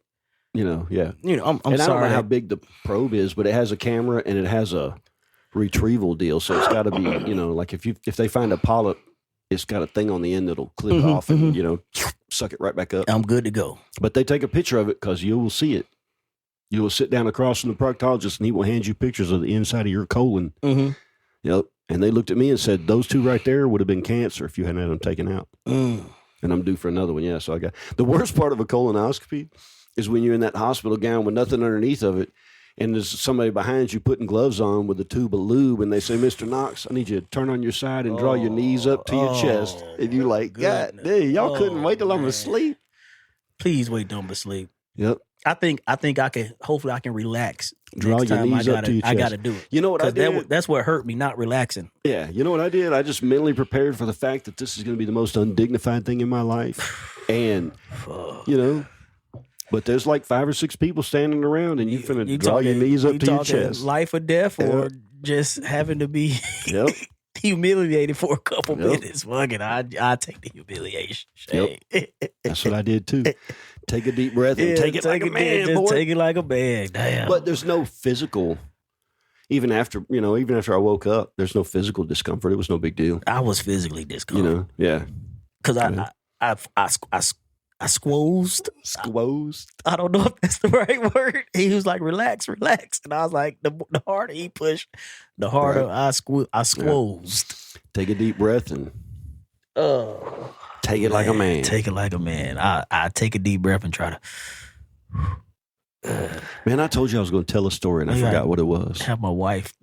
Yeah. I'm and sorry. I don't know how big the probe is, but it has a camera and it has a retrieval deal. So it's got to be, like if they find a polyp, it's got a thing on the end that'll clip off and suck it right back up. I'm good to go. But they take a picture of it because you will see it. You will sit down across from the proctologist and he will hand you pictures of the inside of your colon. Mm-hmm. Yep. And they looked at me and said, those two right there would have been cancer if you hadn't had them taken out. And I'm due for another one. Yeah. So I got the worst part of a colonoscopy is when you're in that hospital gown with nothing underneath of it, and there's somebody behind you putting gloves on with a tube of lube, and they say, Mr. Knox, I need you to turn on your side and draw your knees up to your chest. And you're like, God dang, y'all couldn't wait till I'm asleep. Please wait till I'm asleep. Yep. I think hopefully I can relax. Draw your knees up to your chest. I got to do it. You know what I did? That's what hurt me, not relaxing. Yeah. You know what I did? I just mentally prepared for the fact that this is going to be the most undignified thing in my life. And, but there's like 5 or 6 people standing around, and you finna draw your knees up to your chest. Life or death, or just having to be humiliated for a couple minutes. Fuck it, I take the humiliation. Yep. That's what I did too. Take a deep breath and take it like a man, boy. Take it like a man. Damn. But there's no physical. Even after I woke up, there's no physical discomfort. It was no big deal. I was physically discomfort. Yeah. Because I squozed. Squozed? I don't know if that's the right word. He was like, relax. And I was like, the harder he pushed, the harder I squozed. Take a deep breath and take it like a man. Take it like a man. I take a deep breath and try to. Man, I told you I was going to tell a story and I forgot what it was. Have my wife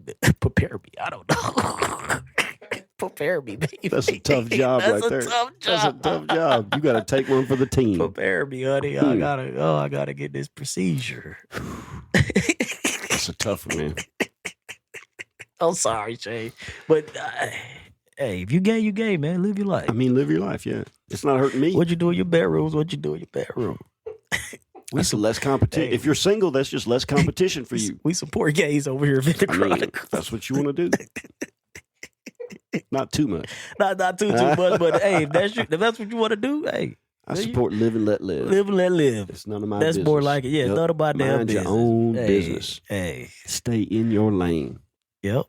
prepare me. I don't know. Prepare me, baby. That's a tough job right there. That's a tough job. You got to take one for the team. Prepare me, honey. I gotta get this procedure. That's a tough one, man. I'm sorry, Shay, but hey, if you gay, you gay, man. Live your life. I mean, live your life. Yeah, it's not hurting me. What you do in your bedrooms? What you do in your bedroom? That's less competition. Hey. If you're single, that's just less competition for you. We support gays over here. That's what you want to do. Not too much. Not too much, but hey, if that's what you want to do, hey. I support live and let live. Live and let live. It's none of my business. That's more like it. Yeah, it's none of my damn business. Mind your own business. Hey. Stay in your lane. Yep.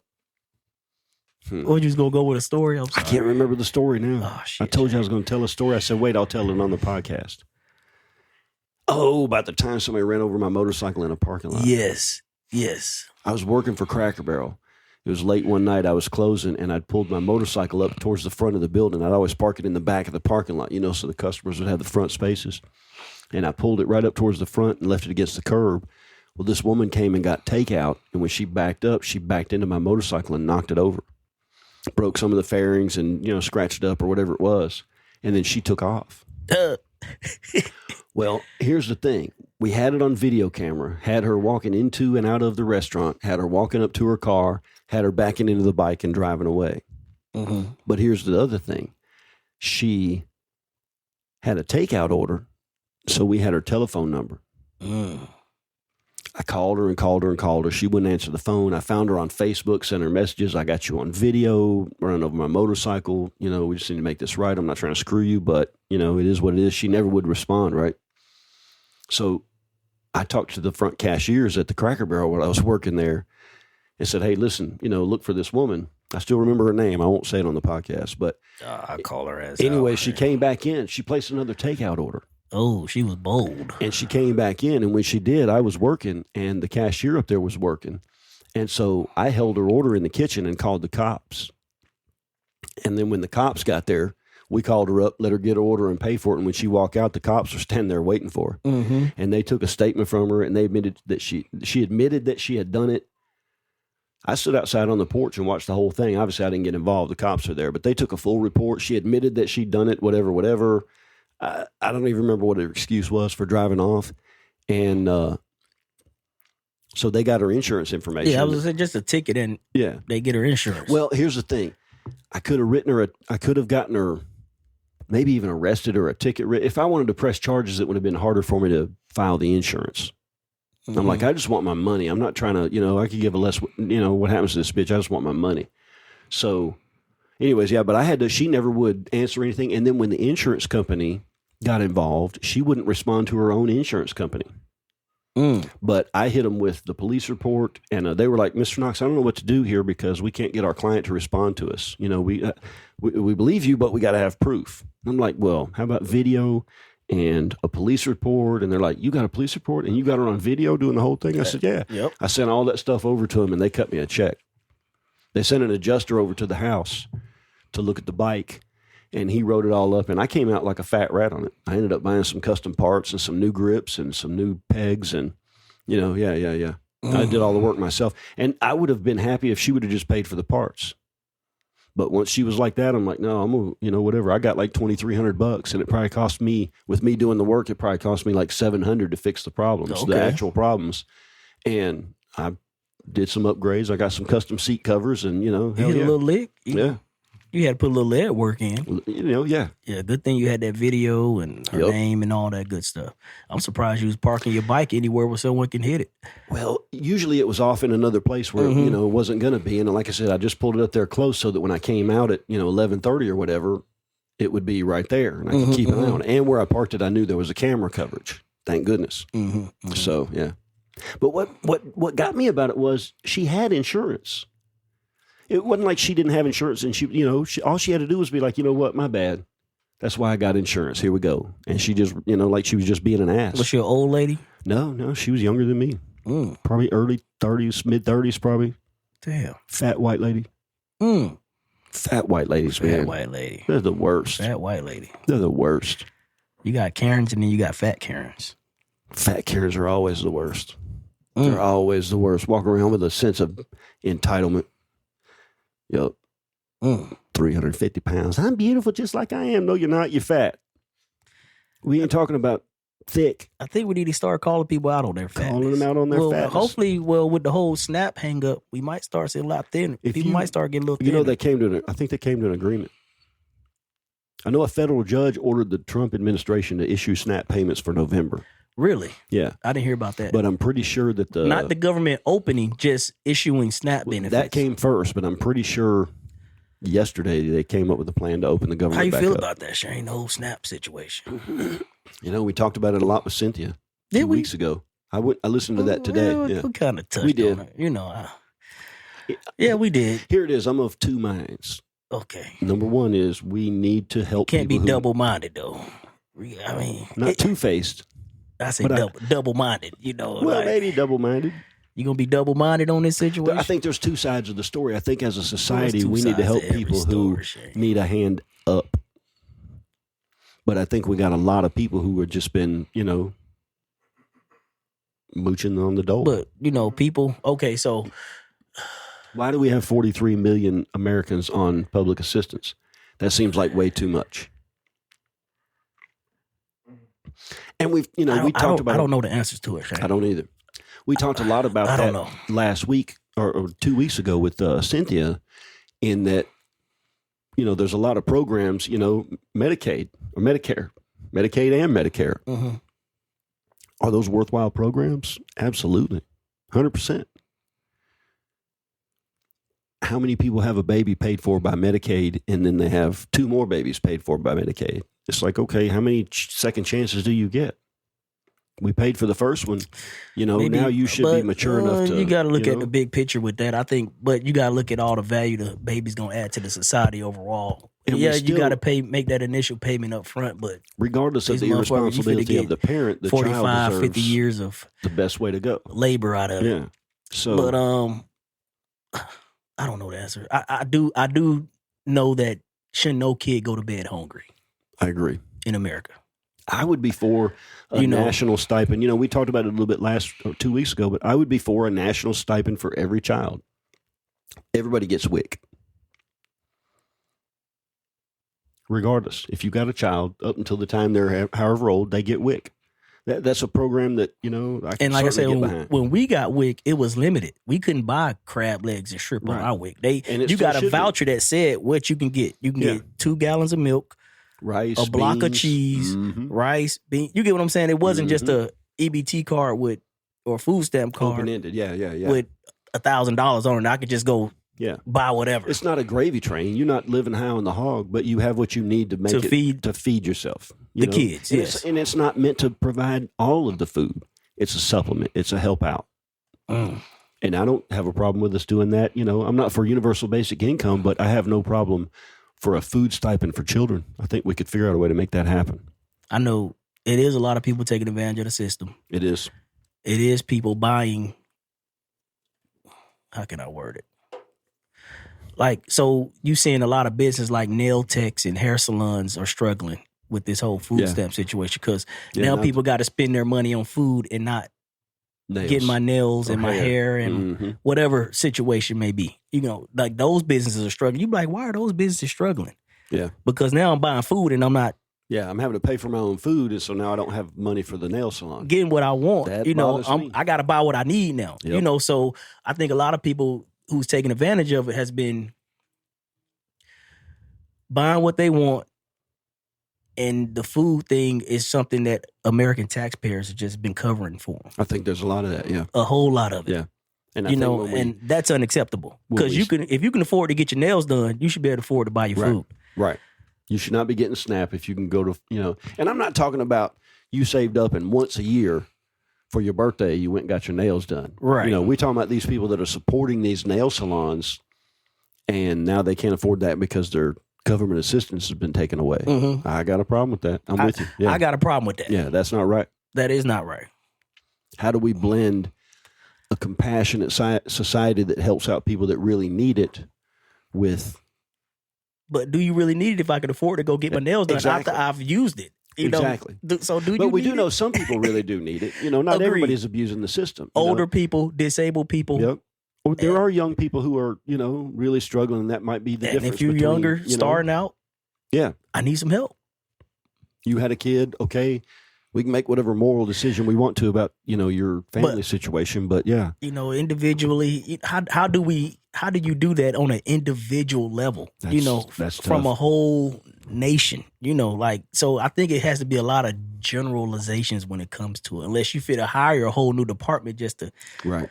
Or you just going to go with a story? I'm sorry. I can't remember the story now. Oh, shit, I told you I was going to tell a story. I said, wait, I'll tell it on the podcast. Oh, about the time somebody ran over my motorcycle in a parking lot. Yes. I was working for Cracker Barrel. It was late one night. I was closing, and I'd pulled my motorcycle up towards the front of the building. I'd always park it in the back of the parking lot, so the customers would have the front spaces. And I pulled it right up towards the front and left it against the curb. Well, this woman came and got takeout, and when she backed up, she backed into my motorcycle and knocked it over. broke some of the fairings and, scratched up or whatever it was. And then she took off. Well, here's the thing. We had it on video camera, had her walking into and out of the restaurant, had her walking up to her car, had her backing into the bike and driving away. Mm-hmm. But here's the other thing. She had a takeout order, so we had her telephone number. I called her and called her and called her. She wouldn't answer the phone. I found her on Facebook, sent her messages. I got you on video, running over my motorcycle. We just need to make this right. I'm not trying to screw you, but, it is what it is. She never would respond, right? So I talked to the front cashiers at the Cracker Barrel when I was working there and said, hey, listen, look for this woman. I still remember her name. I won't say it on the podcast, but I call her ass. Anyway, she came back in. She placed another takeout order. Oh, she was bold. And she came back in, and when she did, I was working, and the cashier up there was working. And so I held her order in the kitchen and called the cops. And then when the cops got there, we called her up, let her get her order and pay for it. And when she walked out, the cops were standing there waiting for her. Mm-hmm. And they took a statement from her, and they admitted that she admitted that she had done it. I stood outside on the porch and watched the whole thing. Obviously, I didn't get involved. The cops are there, but they took a full report. She admitted that she'd done it, whatever. I don't even remember what her excuse was for driving off. And so they got her insurance information. Yeah, I was saying just a ticket and they get her insurance. Well, here's the thing. I could have gotten her maybe even arrested or a ticket. If I wanted to press charges, it would have been harder for me to file the insurance. Mm-hmm. I'm like, I just want my money. I'm not trying to, I could give a less, what happens to this bitch? I just want my money. So anyways, but she never would answer anything. And then when the insurance company got involved, she wouldn't respond to her own insurance company. But I hit them with the police report, and they were like, Mr. Knox, I don't know what to do here because we can't get our client to respond to us. We believe you, but we got to have proof. And I'm like, well, how about video and a police report? And they're like, you got a police report and you got her on video doing the whole thing? I said, yeah. Yep. I sent all that stuff over to them, and they cut me a check. They sent an adjuster over to the house to look at the bike, and he wrote it all up, and I came out like a fat rat on it. I ended up buying some custom parts and some new grips and some new pegs, and I did all the work myself. And I would have been happy if she would have just paid for the parts. But once she was like that, I'm like, no, I'm gonna, whatever. I got like $2,300, and it probably cost me, with me doing the work, it probably cost me like $700 to fix the problems, the actual problems. And I did some upgrades. I got some custom seat covers, and you hit a little lick. You had to put a little lead work in. Yeah. Yeah, good thing you had that video and her name and all that good stuff. I'm surprised you was parking your bike anywhere where someone can hit it. Well, usually it was off in another place where, it wasn't going to be. And like I said, I just pulled it up there close so that when I came out at, 11:30 or whatever, it would be right there. And I could keep an eye on it. And where I parked it, I knew there was a camera coverage. Thank goodness. So, yeah. But what got me about it was she had insurance. It wasn't like she didn't have insurance, and she all she had to do was be like, you know what, my bad. That's why I got insurance. Here we go. And she just, like she was just being an ass. Was she an old lady? No, she was younger than me. Probably early 30s, mid 30s, probably. Damn. Fat white lady. Fat white ladies, man. Fat white lady. They're the worst. Fat white lady. They're the worst. You got Karens and then you got fat Karens. Fat Karens are always the worst. They're always the worst. Walk around with a sense of entitlement. Yep. 350 pounds. I'm beautiful just like I am. No, you're not. You're fat. We ain't talking about thick. I think we need to start calling people out on their fatness. Calling them out on their fatness. Hopefully, with the whole snap hang up, we might start seeing a lot thinner. People might start getting a little thinner. I think they came to an agreement. I know a federal judge ordered the Trump administration to issue SNAP payments for November. Really? Yeah. I didn't hear about that. But I'm pretty sure that not the government opening, just issuing SNAP benefits. That came first, but I'm pretty sure yesterday they came up with a plan to open the government back up. How you feel about that, Shane, the whole SNAP situation? We talked about it a lot with Cynthia 2 weeks ago. I listened to that today. We kind of touched on it. Yeah, we did. Here it is. I'm of two minds. Okay. Number one is we need to help people. Can't be double-minded, though. Not two-faced. I say double-minded, Well, maybe double-minded. You going to be double-minded on this situation? I think there's two sides of the story. I think as a society, we need to help people who need a hand up. But I think we got a lot of people who have just been, mooching on the dole. But, people, okay, so Why do we have 43 million Americans on public assistance? That seems like way too much. And we talked about. I don't know the answers to it, Shane. I don't either. We talked a lot about that last week or 2 weeks ago with Cynthia, in that, there's a lot of programs, Medicaid or Medicare, Medicaid and Medicare. Mm-hmm. Are those worthwhile programs? Absolutely. 100%. How many people have a baby paid for by Medicaid and then they have 2 more babies paid for by Medicaid? It's like, okay, how many second chances do you get? We paid for the first one. Maybe, now you should be mature enough to... You got to look at the big picture with that, I think. But you got to look at all the value the baby's going to add to the society overall. And you got to make that initial payment up front, but... Regardless of the irresponsibility of the parent, the 45, child deserves 50 years of... the best way to go. Labor out of it. Yeah. So... But, I don't know the answer. I do know that shouldn't no kid go to bed hungry. I agree. In America. I would be for a national stipend. We talked about it a little bit 2 weeks ago, but I would be for a national stipend for every child. Everybody gets WIC. Regardless. If you got a child, up until the time they're however old, they get WIC. That's a program that, I can and like I said, get behind. when we got WIC, it was limited. We couldn't buy crab legs and shrimp on our WIC. You got a voucher that said what you can get. You can get 2 gallons of milk, rice, a block of cheese, rice, beans. You get what I'm saying? It wasn't just a EBT card or food stamp card. Open-ended, yeah. With $1,000 on it. I could just go buy whatever. It's not a gravy train. You're not living high on the hog, but you have what you need to feed yourself. The kids, yes. And it's not meant to provide all of the food. It's a supplement. It's a help out. And I don't have a problem with us doing that. I'm not for universal basic income, but I have no problem for a food stipend for children. I think we could figure out a way to make that happen. I know it is a lot of people taking advantage of the system. It is. It is people buying. How can I word it? So you seeing a lot of business like nail techs and hair salons are struggling with this whole food stamp situation because now people got to spend their money on food and not getting my nails and my hair and whatever situation may be. Like those businesses are struggling. You be like, why are those businesses struggling? Yeah. Because now I'm buying food and I'm not. Yeah, I'm having to pay for my own food, and so now I don't have money for the nail salon. Getting what I want. I got to buy what I need now. Yep. So I think a lot of people who's taking advantage of it has been buying what they want. And the food thing is something that American taxpayers have just been covering for them. I think there's a lot of that, yeah. A whole lot of it. Yeah. And and that's unacceptable. Because if you can afford to get your nails done, you should be able to afford to buy your food. Right. You should not be getting SNAP if you can go to, and I'm not talking about you saved up and once a year for your birthday, you went and got your nails done. Right. We're talking about these people that are supporting these nail salons and now they can't afford that because their government assistance has been taken away. Mm-hmm. I got a problem with that. I'm with you. Yeah. I got a problem with that. Yeah, that's not right. That is not right. How do we blend a compassionate society that helps out people that really need it with... But do you really need it if I can afford to go get my nails done after I've used it? Exactly. But we do know some people really do need it. Not everybody's abusing the system. Older people, disabled people. Yep. Or there are young people who are, really struggling. That might be the difference. And if you're younger, starting out, I need some help. You had a kid, okay. We can make whatever moral decision we want to about, your family situation, but yeah. Individually, how do you do that on an individual level? That's from tough. a whole nation, so I think it has to be a lot of generalizations when it comes to it, unless you fit to hire a whole new department just to right.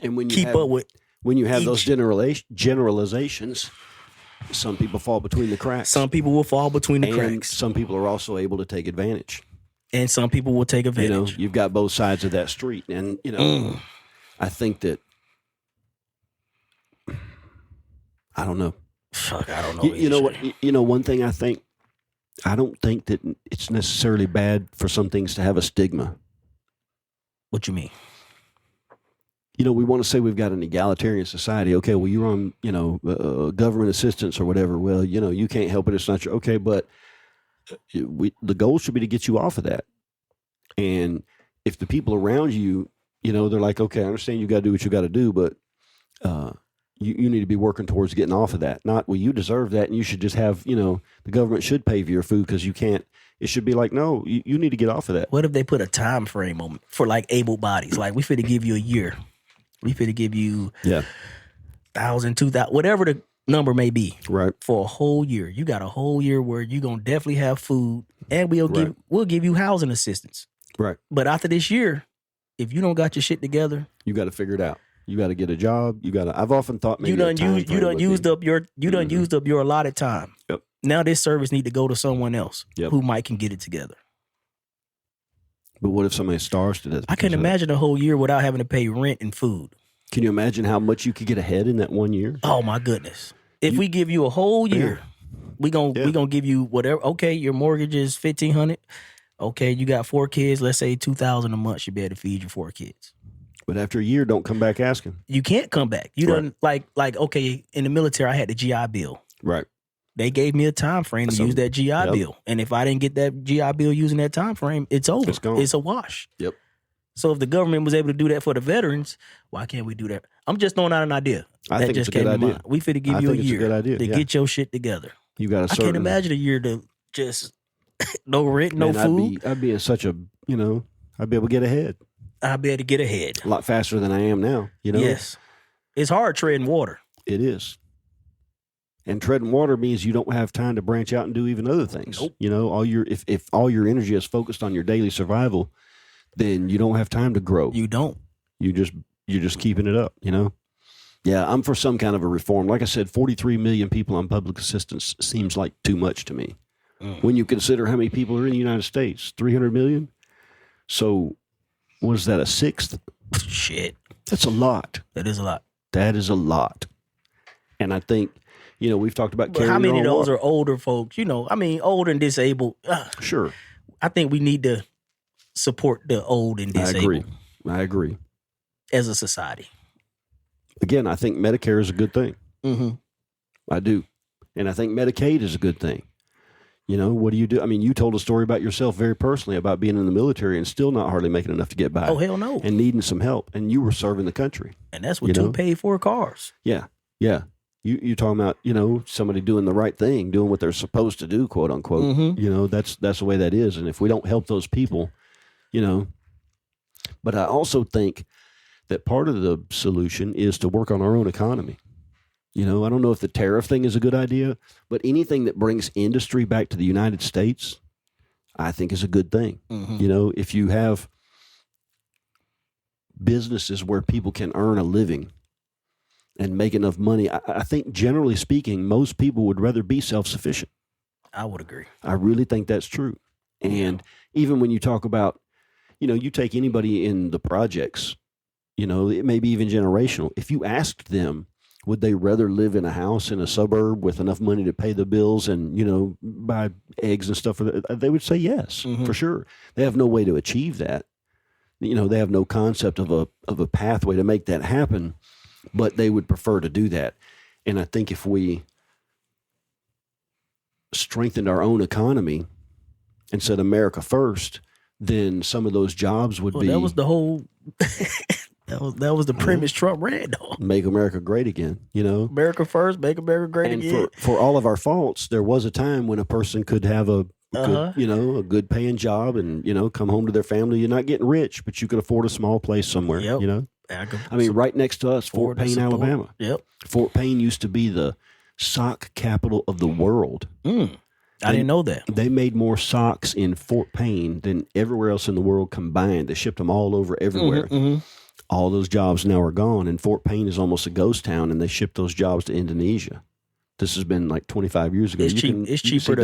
And when you keep up with when you have those generalizations, some people fall between the cracks. Some people will fall between the cracks. Some people are also able to take advantage. And some people will take advantage. You've got both sides of that street. And, I think that, I don't know. Fuck, I don't know. You know what? One thing I don't think that it's necessarily bad for some things to have a stigma. What you mean? We want to say we've got an egalitarian society. Okay, well, you're on, government assistance or whatever. Well, you can't help it. It's not your, okay, but the goal should be to get you off of that. And if the people around you, they're like, okay, I understand you got to do what you got to do, but you need to be working towards getting off of that. Not, well, you deserve that and you should just have, the government should pay for your food because you can't. It should be like, no, you need to get off of that. What if they put a time frame on for like able bodies? Like, we finna give you a year. We finna give you 1,000, 2,000, whatever the number may be. Right. For a whole year. You got a whole year where you're gonna definitely have food, and we'll give you housing assistance. Right. But after this year, if you don't got your shit together, you got to figure it out. You got to get a job. You got to. I've often thought maybe you done used up your allotted time. Yep. Now this service need to go to someone else who might can get it together. But what if somebody starves to death? I can imagine a whole year without having to pay rent and food. Can you imagine how much you could get ahead in that 1 year? Oh my goodness! If we give you a whole year, we gonna give you whatever. Okay, your mortgage is $1,500. Okay, you got 4 kids. Let's say $2,000 a month. You be able to feed your 4 kids. But after a year, don't come back asking. You can't come back. You done like okay. In the military, I had the GI Bill. Right. They gave me a time frame to use that GI Bill, and if I didn't get that GI Bill using that time frame, it's over. It's gone. It's a wash. Yep. So if the government was able to do that for the veterans, why can't we do that? I'm just throwing out an idea. I think it's a good idea. We finna give you a year to get your shit together. You got I can't imagine a year to just no rent, no food. I'd be in such a, I'd be able to get ahead. I'd be able to get ahead. A lot faster than I am now, Yes. It's hard treading water. It is. And treading water means you don't have time to branch out and do even other things. Nope. If all your energy is focused on your daily survival, then you don't have time to grow. You don't. You're just keeping it up, Yeah, I'm for some kind of a reform. Like I said, 43 million people on public assistance seems like too much to me. When you consider how many people are in the United States, 300 million. So what is that, a sixth? Shit. That's a lot. That is a lot. That is a lot. And I think, we've talked about carrying how many of those water. are older folks? Older and disabled. Sure. I think we need to support the old and disabled. I agree. As a society. Again, I think Medicare is a good thing. Mm-hmm. I do. And I think Medicaid is a good thing. What do you do? I mean, you told a story about yourself very personally about being in the military and still not hardly making enough to get by. Oh, hell no. And needing some help. And you were serving the country. And that's what 2 paid for cars. Yeah. Yeah. You're talking about, somebody doing the right thing, doing what they're supposed to do, quote unquote. Mm-hmm. That's the way that is. And if we don't help those people, but I also think that part of the solution is to work on our own economy. I don't know if the tariff thing is a good idea, but anything that brings industry back to the United States, I think is a good thing. Mm-hmm. If you have businesses where people can earn a living and make enough money, I think generally speaking, most people would rather be self-sufficient. I would agree. I really think that's true. And even when you talk about, you take anybody in the projects, it may be even generational. If you asked them, would they rather live in a house in a suburb with enough money to pay the bills and, buy eggs and stuff, they would say yes, for sure. They have no way to achieve that. They have no concept of a pathway to make that happen, but they would prefer to do that. And I think if we strengthened our own economy and said America first, then some of those jobs would be. That was the whole. That was the premise Trump ran on. Make America great again, America first, make America great again. And for all of our faults, there was a time when a person could have a good paying job and, come home to their family. You're not getting rich, but you could afford a small place somewhere, I mean, right next to us, Fort Payne, Alabama. Yep. Fort Payne used to be the sock capital of the world. I didn't know that. They made more socks in Fort Payne than everywhere else in the world combined. They shipped them all over everywhere. All those jobs now are gone, and Fort Payne is almost a ghost town, and they shipped those jobs to Indonesia. This has been like 25 years ago. It's cheaper to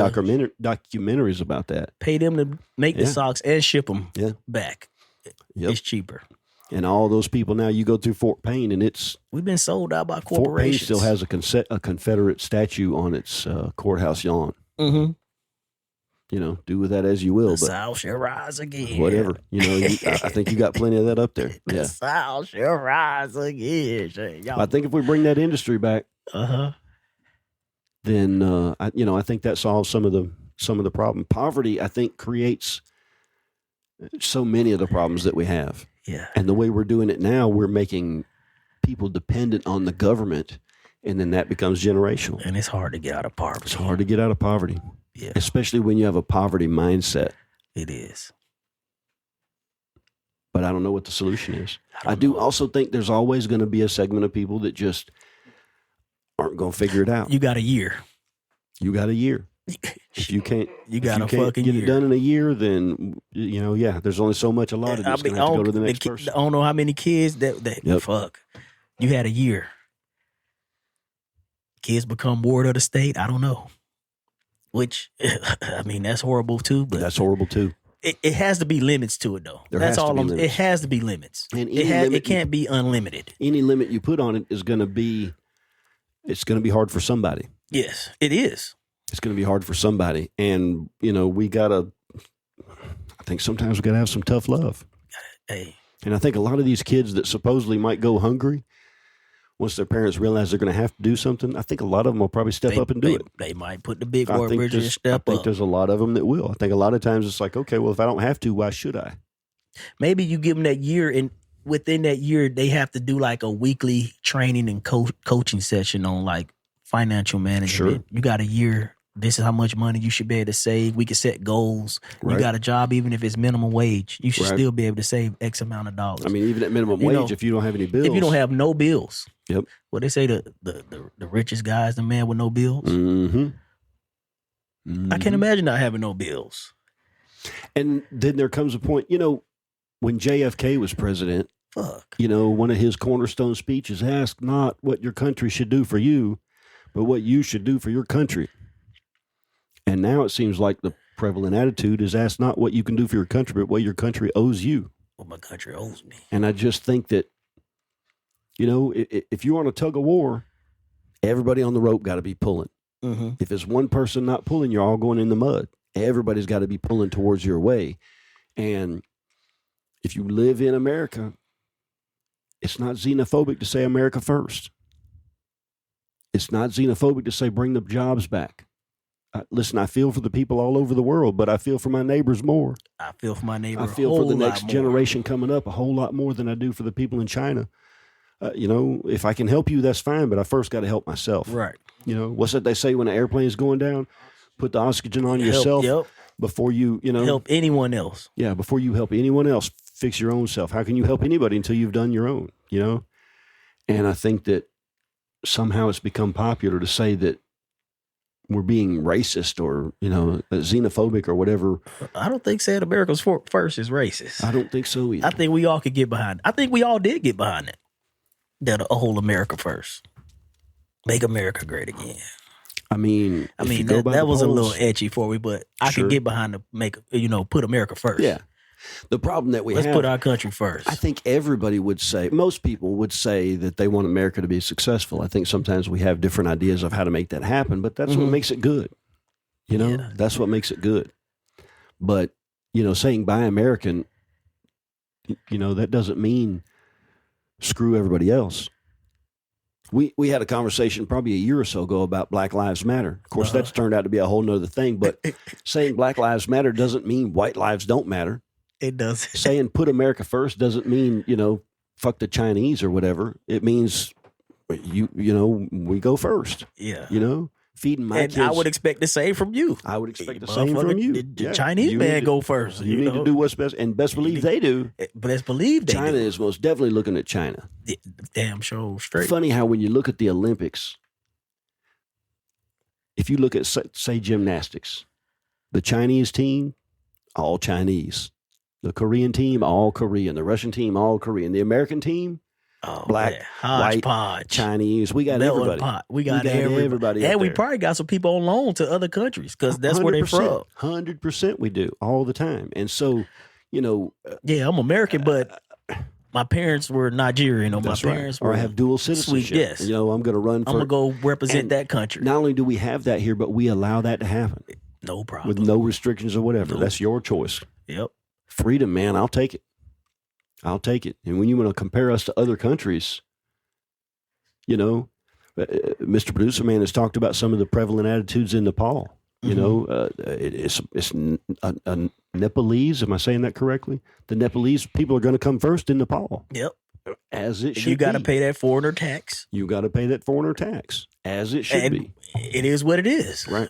documentaries about that. Pay them to make the socks and ship them back. Yep. It's cheaper. And all those people now, you go through Fort Payne, and we've been sold out by corporations. Fort Payne still has a Confederate statue on its courthouse lawn. Mm-hmm. Do with that as you will. The South shall rise again. Whatever. I think you got plenty of that up there. The South shall rise again. I think if we bring that industry back, then I think that solves some of the problem. Poverty, I think, creates so many of the problems that we have. Yeah. And the way we're doing it now, we're making people dependent on the government, and then that becomes generational. And it's hard to get out of poverty. It's hard to get out of poverty, Yeah, especially when you have a poverty mindset. it is. But I don't know what the solution is. I don't do know. also think there's always going to be a segment of people that just aren't going to figure it out. You got a year. You got a year. If you can't, You got if you a can't fucking get year. it done in a year, then there's only so much allotted. It's going to have to go to the next person. I don't know how many kids that Yep. fuck. You had a year. Kids become ward of the state. I don't know. Which, I mean, that's horrible too. But That's horrible too. it has to be limits to it though. There That's has to all. be It limits. has to be limits. And It can't be unlimited. Any limit you put on it is going to be, it's going to be hard for somebody. Yes, it is. It's going to be hard for somebody. And, I think sometimes we got to have some tough love. Hey, And I think a lot of these kids that supposedly might go hungry, once their parents realize they're going to have to do something, I think a lot of them will probably step up and do it. They might put the big I boy think bridge and there's- step I think up. there's a lot of them that will. I think a lot of times it's like, okay, well, if I don't have to, why should I? Maybe you give them that year, and within that year, they have to do like a weekly training and coaching session on like financial management. Sure. You got a year. This is how much money you should be able to save. We can set goals. You Right. got a job, even if it's minimum wage, you should Right. still be able to save X amount of dollars. I mean, even at minimum You wage, know, if you don't have any bills. if you don't have no bills, Yep. well, they say the richest guy is the man with no bills. Mm-hmm. I can't imagine not having no bills. And then there comes a point, when JFK was president, Fuck. one of his cornerstone speeches, ask not what your country should do for you, but what you should do for your country. And now it seems like the prevalent attitude is ask not what you can do for your country, but what your country owes you. What my country owes me. And I just think that, if you're on a tug of war, everybody on the rope got to be pulling. Mm-hmm. If it's one person not pulling, you're all going in the mud. Everybody's got to be pulling towards your way. And if you live in America, it's not xenophobic to say America first. It's not xenophobic to say bring the jobs back. Listen, I feel for the people all over the world, but I feel for my neighbors more. I feel for my neighbor. I feel for the next generation coming up a whole lot more than I do for the people in China. If I can help you, that's fine, but I first got to help myself. Right. What's that they say when an airplane is going down? Put the oxygen on yourself before you, help anyone else. Yeah, before you help anyone else, fix your own self. How can you help anybody until you've done your own, And I think that somehow it's become popular to say that we're being racist or, xenophobic or whatever. I don't think saying America's first is racist. I don't think so either. I think we all could get behind it. I think we all did get behind it. That a whole America first. Make America great again. I mean, that was a little edgy for me, but I Sure. could get behind put America first. Yeah. The problem that Let's put our country first. I think everybody would say, most people would say that they want America to be successful. I think sometimes we have different ideas of how to make that happen, but that's what makes it good. Yeah. That's what makes it good. But, saying buy American, that doesn't mean screw everybody else. We had a conversation probably a year or so ago about Black Lives Matter. Of course, that's turned out to be a whole nother thing, but saying Black Lives Matter doesn't mean white lives don't matter. It does. Saying put America first doesn't mean, fuck the Chinese or whatever. It means we go first. Yeah. Feeding my And kids. I would expect the same from you. I would expect the same from you. The Chinese man go first. You need to do what's best, and best believe they do. But let's believe they China do. is most definitely looking at China. Damn sure straight. Funny how when you look at the Olympics, if you look at, say, gymnastics, the Chinese team, all Chinese. The Korean team, all Korean. The Russian team, all Korean. The American team, black, white, hodgepodge. Chinese. We got Melting everybody. pot. We got everybody. up And we there. probably got some people on loan to other countries because that's where they're from. 100% we do all the time. And so, Yeah, I'm American, but my parents were Nigerian or my that's right. parents Or were I have dual citizenship. Sweet, yes. I'm going to run for. I'm going to go represent and that country. Not only do we have that here, but we allow that to happen No problem. with no restrictions or whatever. No. That's your choice. Yep. Freedom, man. I'll take it. I'll take it. And when you want to compare us to other countries, Mr. Producer Man has talked about some of the prevalent attitudes in Nepal. It's a Nepalese. Am I saying that correctly? The Nepalese people are going to come first in Nepal. Yep. As it should You got to be. pay that foreigner tax. You got to pay that foreigner tax, as it should And be. it is what it is. Right.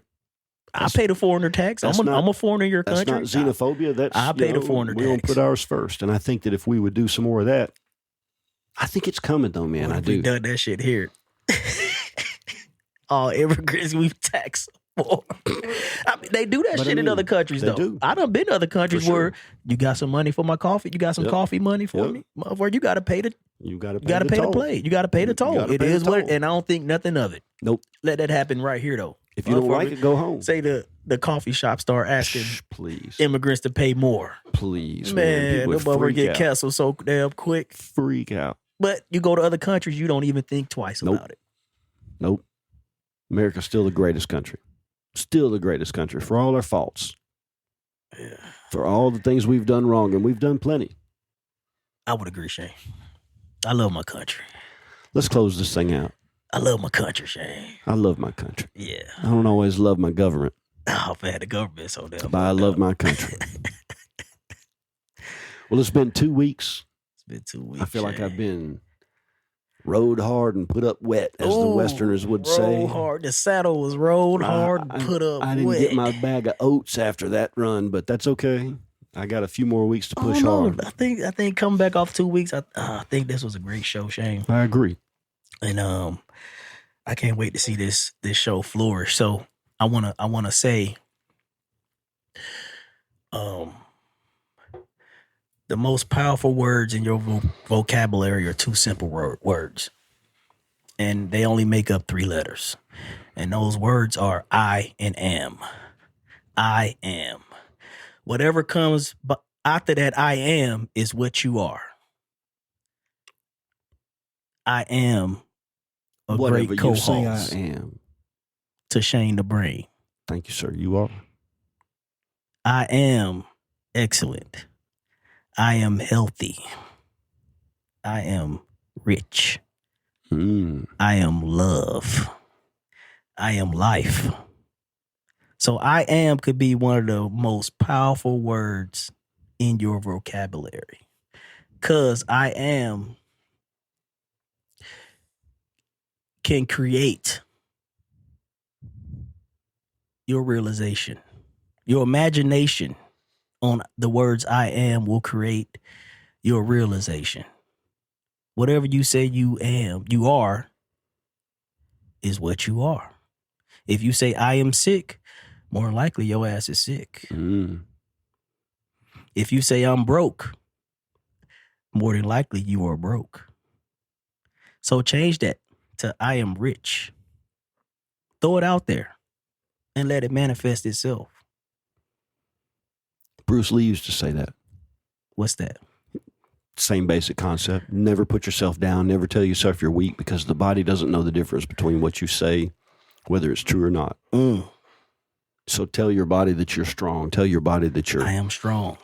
I pay the foreigner tax. I'm a foreigner in your That's country. not xenophobia. That's I pay the foreigner we don't tax. put ours first. And I think that if we would do some more of that, I think it's coming though, man. What I if do. we done that shit here? All immigrants we tax for. I mean, they do that But shit in other countries, they though. do. I done been to other countries For where sure. you got some money for my coffee. You got some Yep. coffee money for Yep. me. Motherfucker, you got to pay the. You got to You got to pay the toll. plate. You got to pay the toll. gotta It pay the is what, toll. and I don't think nothing of it. Nope. Let that happen right here, though. If you don't like Motherfucker, it, go home. say the coffee shop start asking Shh, please, immigrants to pay more. please, Man, People the motherfucker freak get out. canceled so damn quick. Freak out. But you go to other countries, you don't even think twice Nope. about it. Nope. America's still the greatest country. Still the greatest country for all our faults. Yeah. For all the things we've done wrong, and we've done plenty. I would agree, Shane. I love my country. Let's close this thing out. I love my country, Shane. I love my country. Yeah. I don't always love my government, Oh man, the government's so damn. but I love my country. Well, it's been 2 weeks. It's been 2 weeks. I feel like Shane. I've been rode hard and put up wet, as the Ooh, Westerners would say. Rolled hard. The saddle was rolled hard and I- put up. I didn't wet. get my bag of oats after that run, but that's okay. I got a few more weeks to push hard. I think coming back off 2 weeks. I think this was a great show, Shane. I agree. And I can't wait to see this show flourish. So I wanna say, the most powerful words in your vocabulary are two simple words, and they only make up 3 letters. And those words are I and am. I am. Whatever comes after that I am is what you are. I am a Whatever great you say I co-host am. to Shane the Brain. Thank you, sir. You are. I am excellent. I am healthy. I am rich. I am love. I am life. So I am could be one of the most powerful words in your vocabulary. 'Cause I am can create your realization. Your imagination on the words I am will create your realization. Whatever you say you are, is what you are. If you say I am sick, more than likely your ass is sick. If you say I'm broke, more than likely you are broke. So change that to I am rich. Throw it out there and let it manifest itself. Bruce Lee used to say that. What's that? Same basic concept. Never put yourself down. Never tell yourself you're weak, because the body doesn't know the difference between what you say, whether it's true or not. So tell your body that you're strong. Tell your body that I am strong.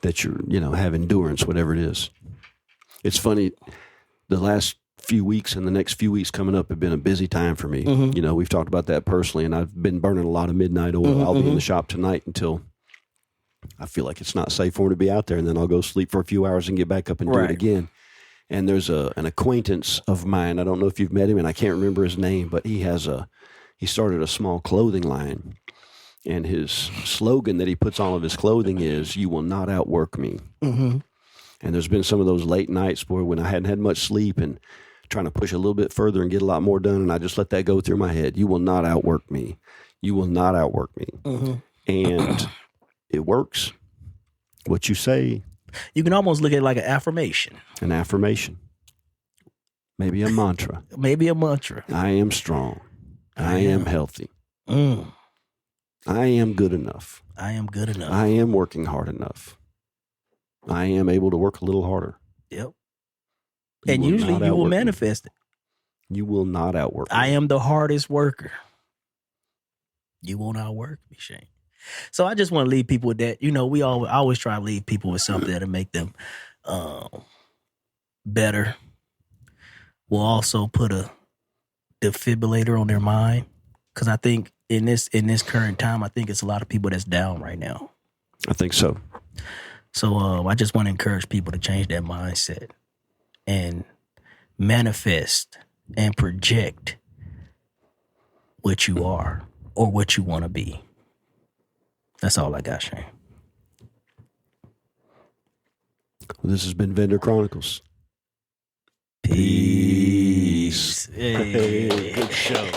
that you're, have endurance, whatever it is. It's funny. The last few weeks and the next few weeks coming up have been a busy time for me. We've talked about that personally, and I've been burning a lot of midnight oil. I'll be in the shop tonight until I feel like it's not safe for me to be out there, and then I'll go sleep for a few hours and get back up and do it Right. again. And there's an acquaintance of mine. I don't know if you've met him, and I can't remember his name, but he started a small clothing line, and his slogan that he puts on all of his clothing is, "You will not outwork me." And there's been some of those late nights, boy, when I hadn't had much sleep and trying to push a little bit further and get a lot more done, and I just let that go through my head. You will not outwork me. You will not outwork me. And it works. What you say, You can almost look at it like an affirmation. an affirmation, maybe a mantra. Maybe a mantra. I am strong. I am healthy. I am good enough. I am good enough. I am working hard enough. I am able to work a little harder. Yep. You And will usually not you will outwork me. manifest it. You will not outwork me. I am the hardest worker. You won't outwork me, Shane. So I just want to leave people with that. We always try to leave people with something that'll make them better. We'll also put a defibrillator on their mind, because I think in this current time, I think it's a lot of people that's down right now. I think so. So I just want to encourage people to change their mindset and manifest and project what you are or what you want to be. That's all I got, Shane. Well, this has been Vendor Chronicles. Peace. Hey, good show.